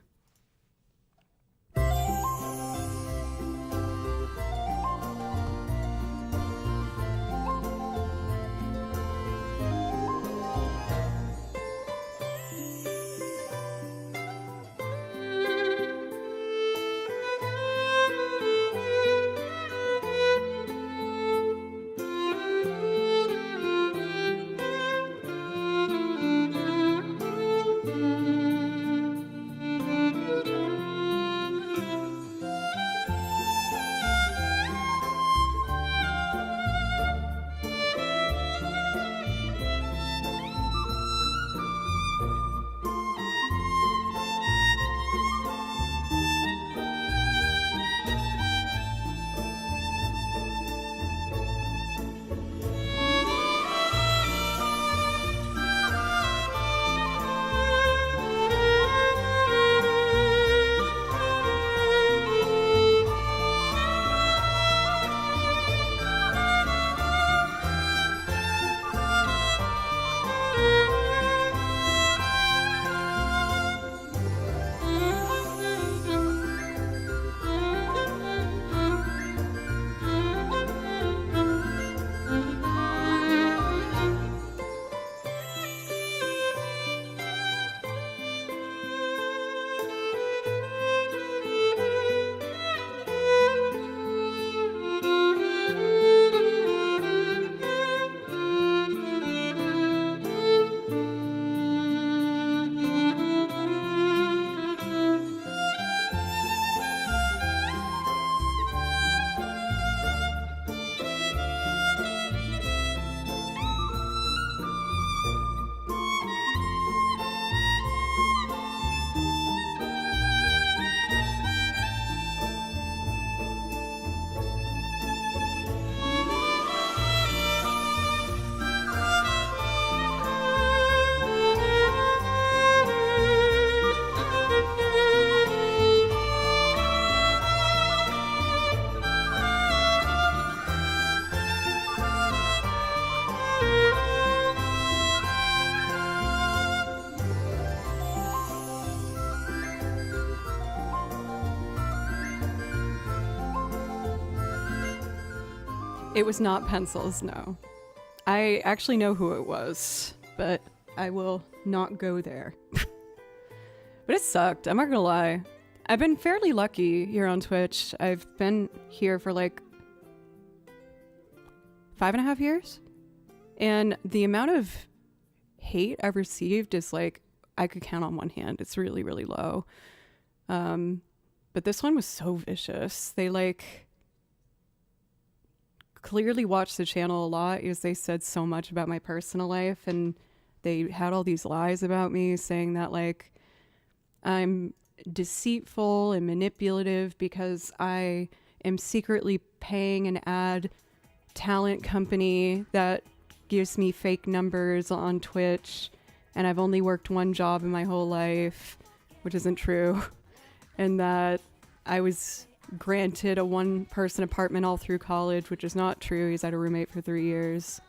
It was not pencils, no. I actually know who it was, but I will not go there. But it sucked, I'm not gonna lie. I've been fairly lucky here on Twitch. I've been here for like 5.5 years. And the amount of hate I've received is like, I could count on one hand. It's really, really low. But this one was so vicious. They like clearly watched the channel a lot because they said so much about my personal life, and they had all these lies about me saying that like I'm deceitful and manipulative because I am secretly paying an ad talent company that gives me fake numbers on Twitch, and I've only worked one job in my whole life, which isn't true, and that I was granted a one-person apartment all through college, which is not true. He's had a roommate for 3 years.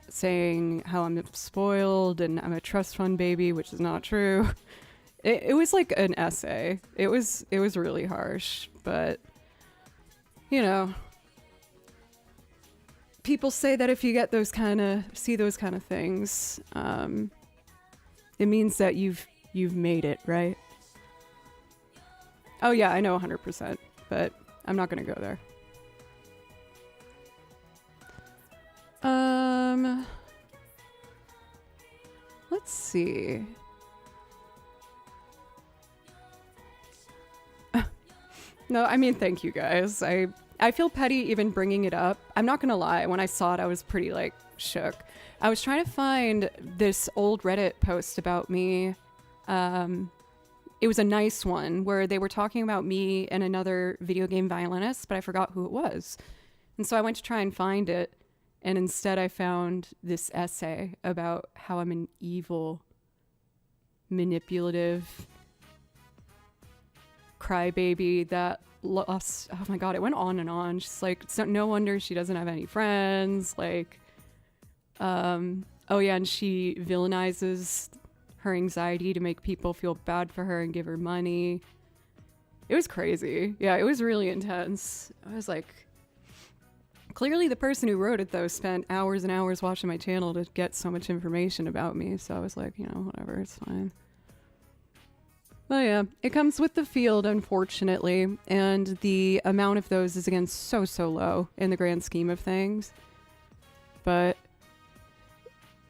Saying how I'm spoiled and I'm a trust fund baby, which is not true. It was like an essay. It was really harsh, but you know, people say that if you get see those kind of things, it means that you've made it, right? Oh yeah, I know 100%, but I'm not gonna go there. Let's see. No, I mean, thank you guys. I feel petty even bringing it up. I'm not gonna lie, when I saw it, I was pretty like shook. I was trying to find this old Reddit post about me. It was a nice one where they were talking about me and another video game violinist, but I forgot who it was. And so I went to try and find it, and instead I found this essay about how I'm an evil, manipulative crybaby that lost, oh my god, it went on and on. She's like, it's no wonder she doesn't have any friends. Like, oh yeah, and she villainizes her anxiety to make people feel bad for her and give her money. It was crazy. Yeah, it was really intense. I was like, clearly the person who wrote it, though, spent hours and hours watching my channel to get so much information about me. So I was like, you know, whatever, it's fine. But yeah, it comes with the field, unfortunately. And the amount of those is, again, so low in the grand scheme of things. But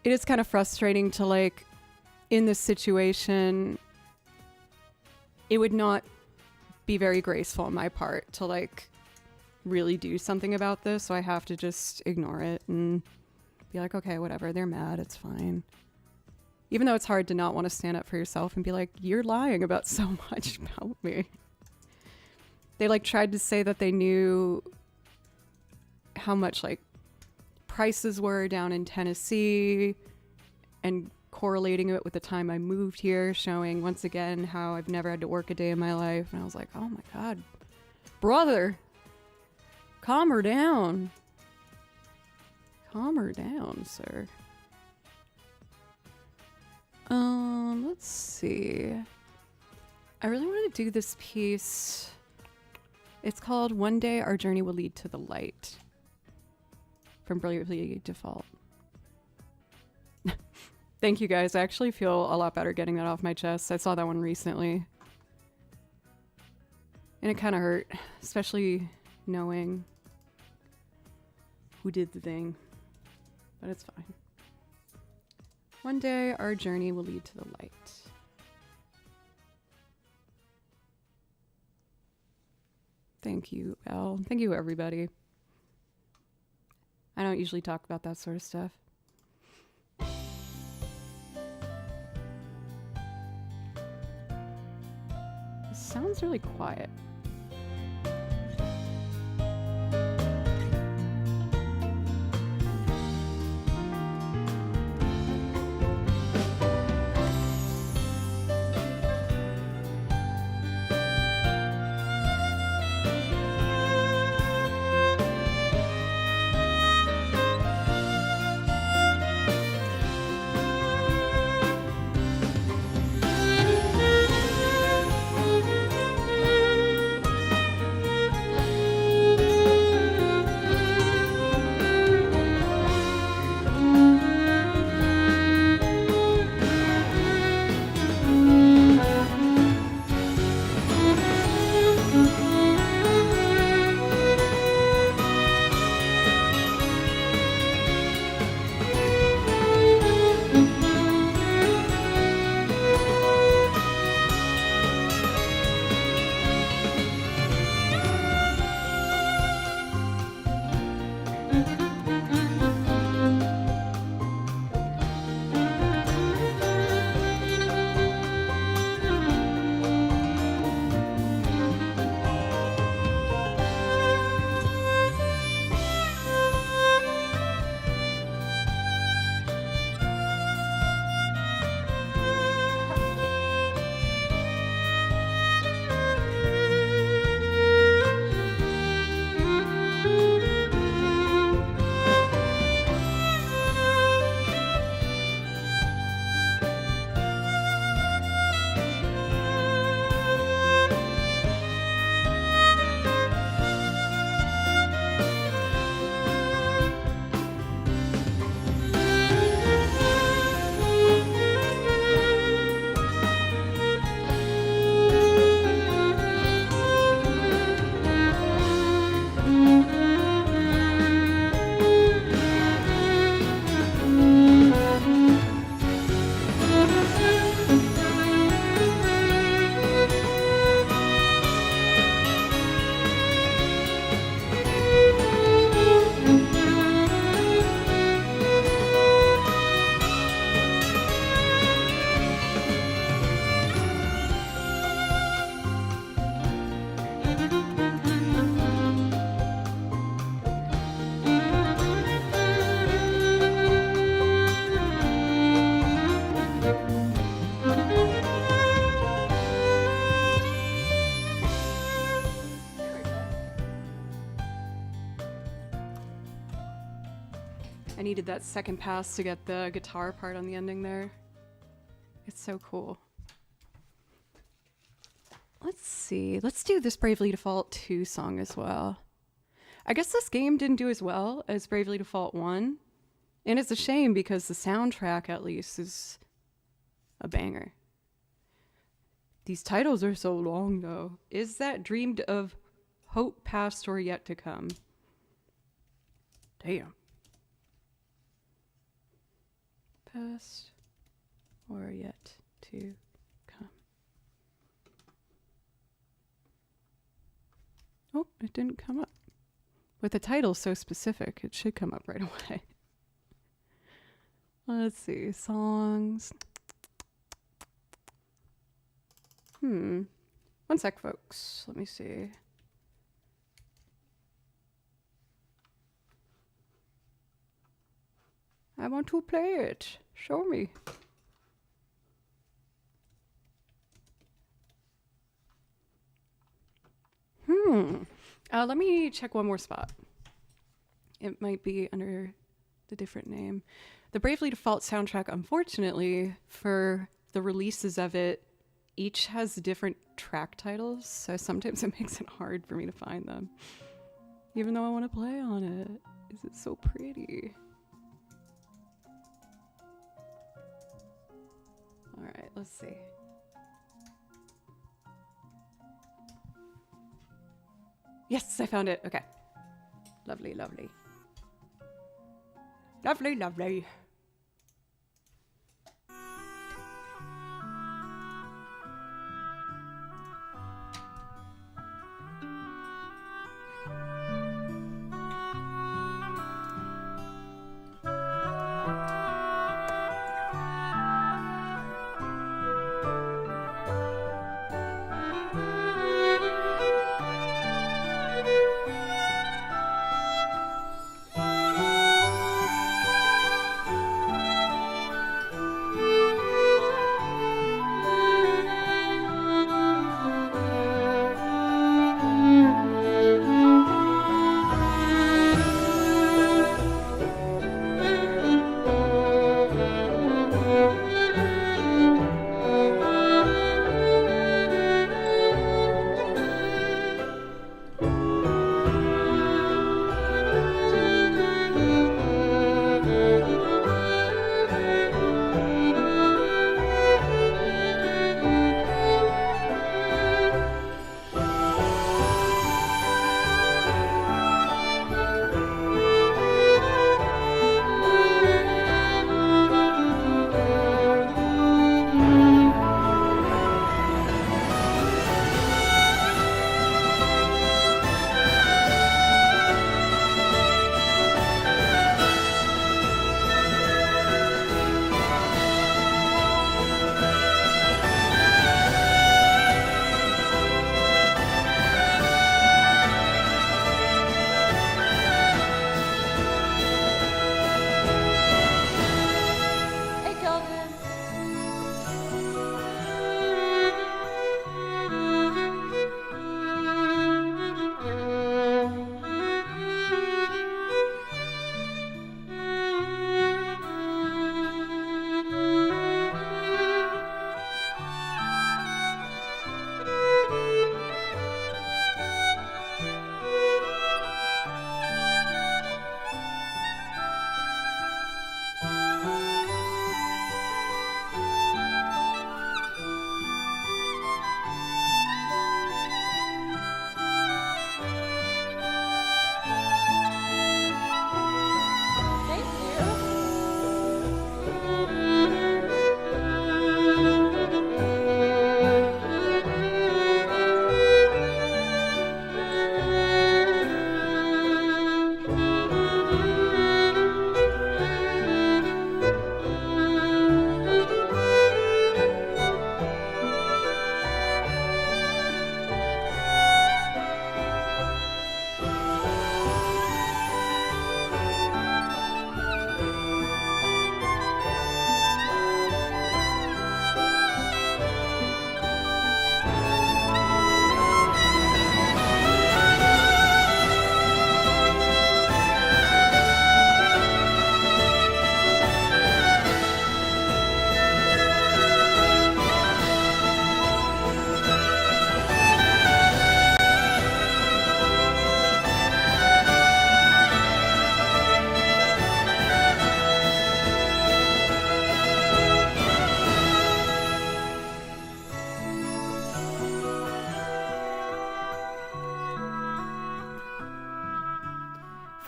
it is kind of frustrating to, like, in this situation, it would not be very graceful on my part to, like, really do something about this, so I have to just ignore it and be like, okay, whatever, they're mad, it's fine. Even though it's hard to not want to stand up for yourself and be like, you're lying about so much about me. They, like, tried to say that they knew how much, like, prices were down in Tennessee and correlating it with the time I moved here, showing once again how I've never had to work a day in my life. And I was like, oh my God, brother, calm her down. Calm her down, sir. Let's see. I really want to do this piece. It's called One Day Our Journey Will Lead to the Light from Brilliantly Default. Thank you guys. I actually feel a lot better getting that off my chest. I saw that one recently. And it kind of hurt, especially knowing who did the thing. But it's fine. One day our journey will lead to the light. Thank you, Elle. Thank you, everybody. I don't usually talk about that sort of stuff. It sounds really quiet. I needed that second pass to get the guitar part on the ending there. It's so cool. Let's see. Let's do this Bravely Default 2 song as well. I guess this game didn't do as well as Bravely Default 1. And it's a shame because the soundtrack, at least, is a banger. These titles are so long, though. Is that dreamed of hope past or yet to come? Damn. Past or yet to come. Oh, it didn't come up. With the title so specific, it should come up right away. Let's see. Songs. One sec, folks. Let me see. I want to play it. Show me. Let me check one more spot. It might be under the different name. The Bravely Default soundtrack, unfortunately, for the releases of it, each has different track titles, so sometimes it makes it hard for me to find them. Even though I want to play on it. Is it so pretty? Alright, let's see. Yes, I found it. Okay. Lovely, lovely. Lovely, lovely.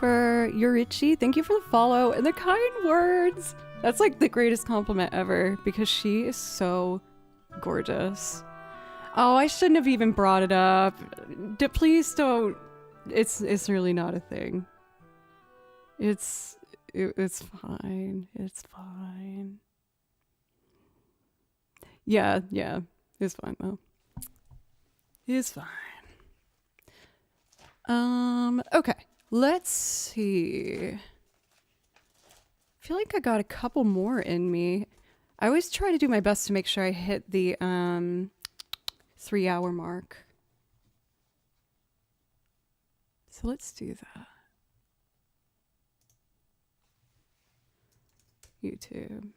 for Yurichi. Thank you for the follow and the kind words. That's like the greatest compliment ever because she is so gorgeous. Oh, I shouldn't have even brought it up. Please don't. It's really not a thing. It's fine. It's fine. Yeah. It's fine though. It's fine. Okay. Let's see. I feel like I got a couple more in me. I always try to do my best to make sure I hit the 3-hour mark. So let's do that. YouTube.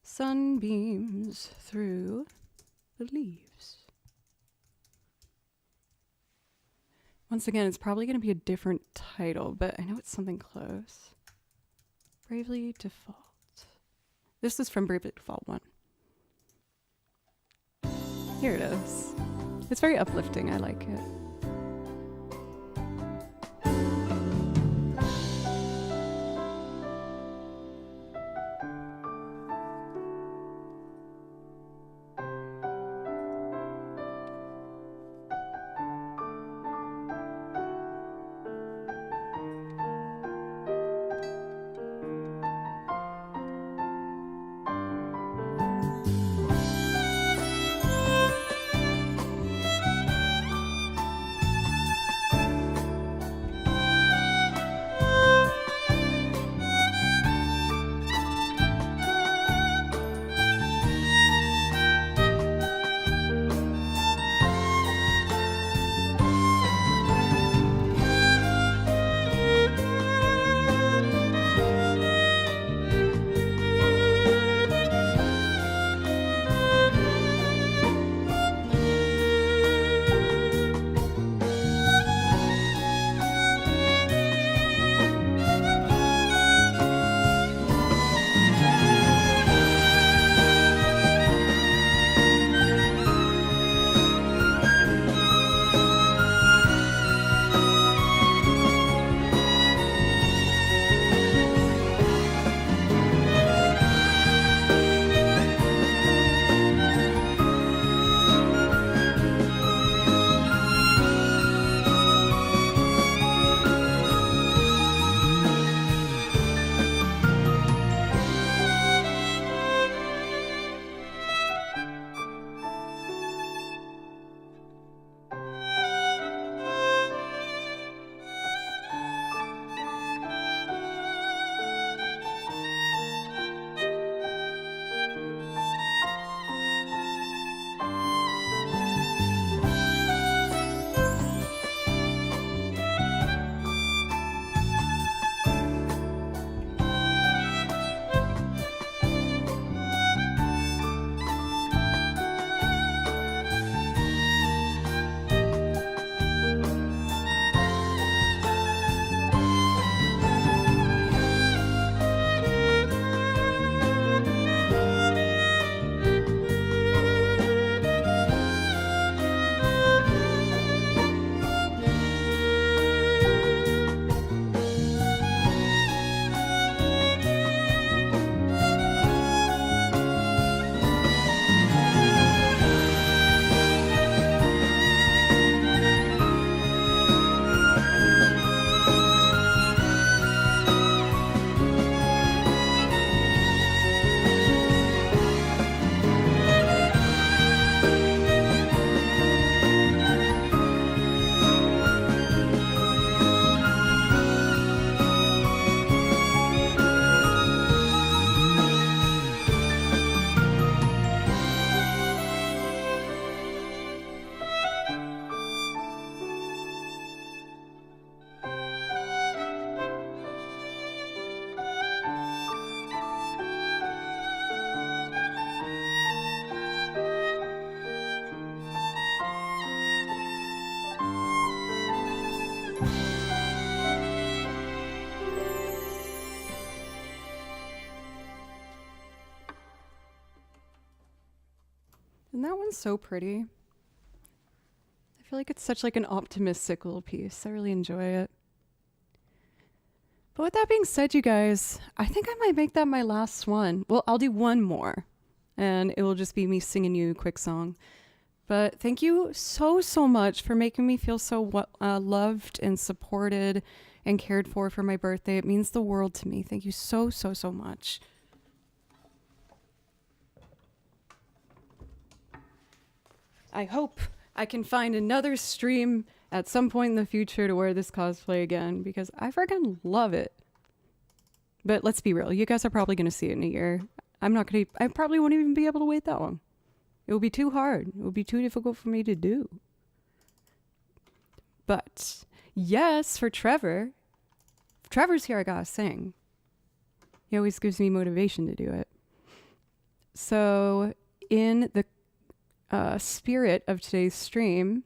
Sunbeams through the leaves. Once again, it's probably going to be a different title, but I know it's something close. Bravely Default. This is from Bravely Default 1. Here it is. It's very uplifting. I like it. And that one's so pretty. I I feel like it's such like an optimistic little piece. I really enjoy it. But with that being said, you guys, I think I might make that my last one. Well, I'll do one more, and it will just be me singing you a quick song. But thank you so, so much for making me feel so loved and supported and cared for my birthday. It means the world to me. Thank you so, so, so much. I hope I can find another stream at some point in the future to wear this cosplay again, because I freaking love it. But let's be real. You guys are probably going to see it in a year. I probably won't even be able to wait that long. It will be too hard. It will be too difficult for me to do. But yes, for Trevor. If Trevor's here, I gotta sing. He always gives me motivation to do it. So in the spirit of today's stream,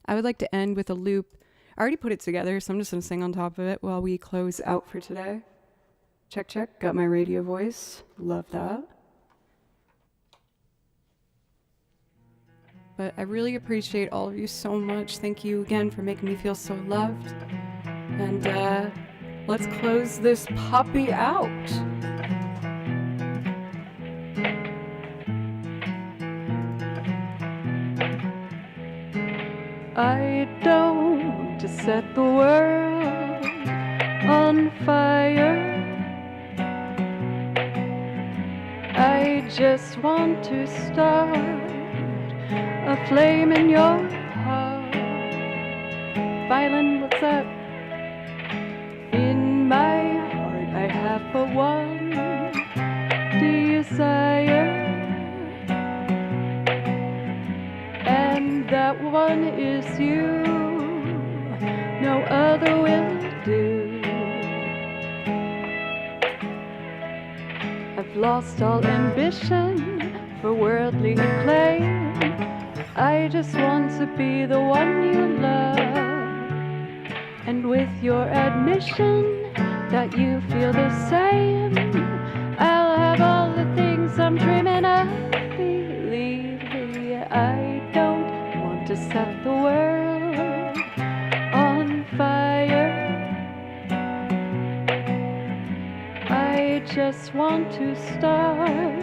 I would like to end with a loop. I already put it together, so I'm just going to sing on top of it while we close out for today. Check, check. Got my radio voice. Love that. But I really appreciate all of you so much. Thank you again for making me feel so loved. And let's close this puppy out. I don't want to set the world on fire. I just want to start a flame in your heart. Violin, what's up? In my heart I have but one desire, and that one is you. No other will do. I've lost all ambition for worldly acclaim. I just want to be the one you love. And with your admission that you feel the same, I'll have all the things I'm dreaming of. Believe me, I don't want to set the world on fire. I just want to start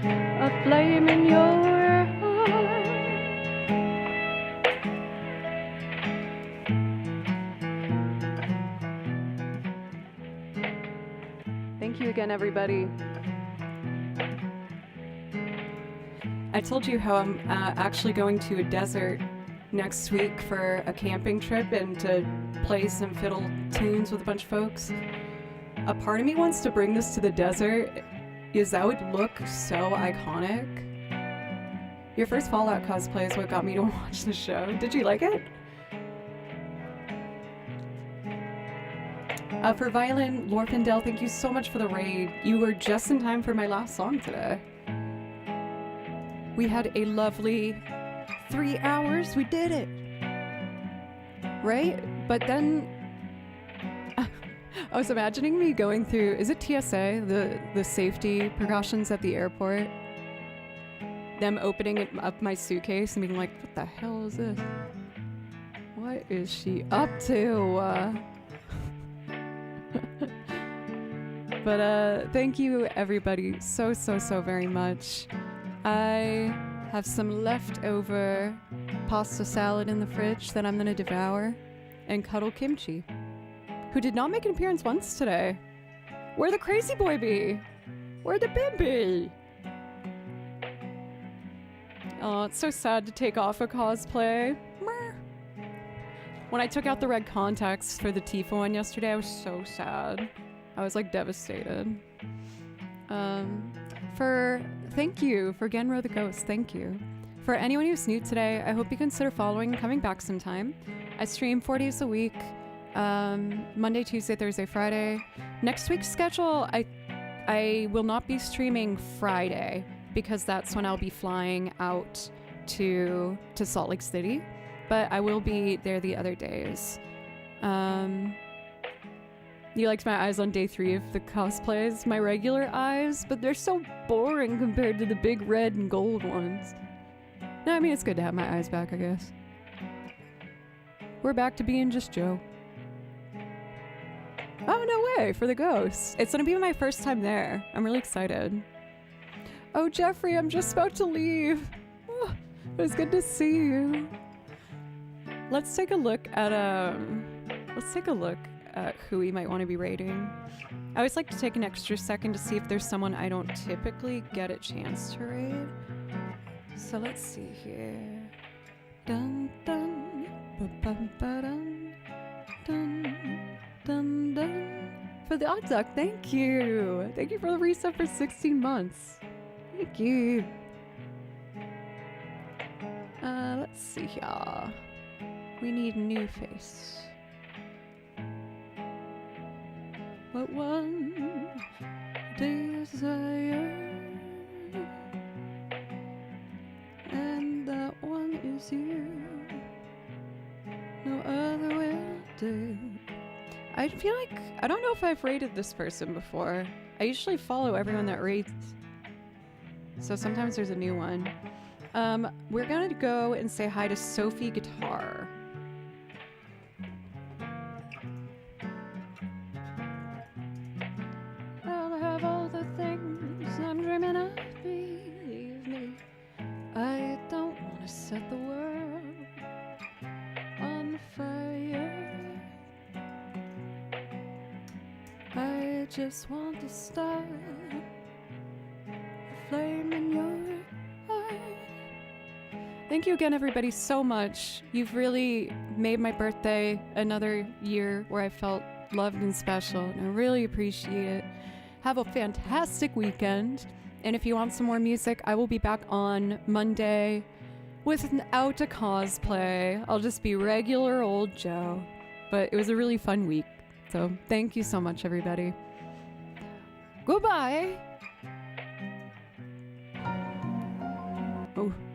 a flame in your heart. Thank you again, everybody. I told you how I'm actually going to a desert next week for a camping trip and to play some fiddle tunes with a bunch of folks. A part of me wants to bring this to the desert, is that would look so iconic. Your first Fallout cosplay is what got me to watch the show. Did you like it? For Violin, Lorfindel, thank you so much for the raid. You were just in time for my last song today. We had a lovely 3 hours. We did it. Right? But then I was imagining me going through, is it TSA, the safety precautions at the airport? Them opening up my suitcase and being like, what the hell is this? What is she up to? But thank you everybody so very much. I have some leftover pasta salad in the fridge that I'm gonna devour, and cuddle kimchi, who did not make an appearance once today. Where'd the crazy boy be? Where'd the bin be? Oh, it's so sad to take off a cosplay. When I took out the red contacts for the Tifa one yesterday, I was so sad. I was like devastated. Thank you for Genro the Ghost, thank you. For anyone who's new today, I hope you consider following and coming back sometime. I stream 4 days a week, Monday, Tuesday, Thursday, Friday. Next week's schedule, I will not be streaming Friday because that's when I'll be flying out to Salt Lake City, but I will be there the other days. You liked my eyes on day 3 of the cosplays, my regular eyes, but they're so boring compared to the big red and gold ones. No, I mean, it's good to have my eyes back, I guess. We're back to being just Joe. Oh, no way, for the ghost. It's gonna be my first time there. I'm really excited. Oh, Jeffrey, I'm just about to leave. Oh, it was good to see you. Let's take a look at who we might want to be raiding. I always like to take an extra second to see if there's someone I don't typically get a chance to raid. So let's see here. Dun dun ba-bum, ba-dun, dun dun dun. For the odd duck, thank you. Thank you for the reset for 16 months. Thank you. Let's see here. We need new face. What one desire, and that one is you. No other will do. I feel like, I don't know if I've rated this person before. I usually follow everyone that rates, so sometimes there's a new one. We're gonna go and say hi to Sophie Guitar. I'll have all the things I'm dreaming of, believe me. I don't want to set the world on fire. I just want to start a flame in your heart. Thank you again, everybody, so much. You've really made my birthday another year where I felt loved and special, and I really appreciate it. Have a fantastic weekend, and if you want some more music, I will be back on Monday without a cosplay. I'll just be regular old Joe, but it was a really fun week, so thank you so much, everybody. Goodbye. Oh.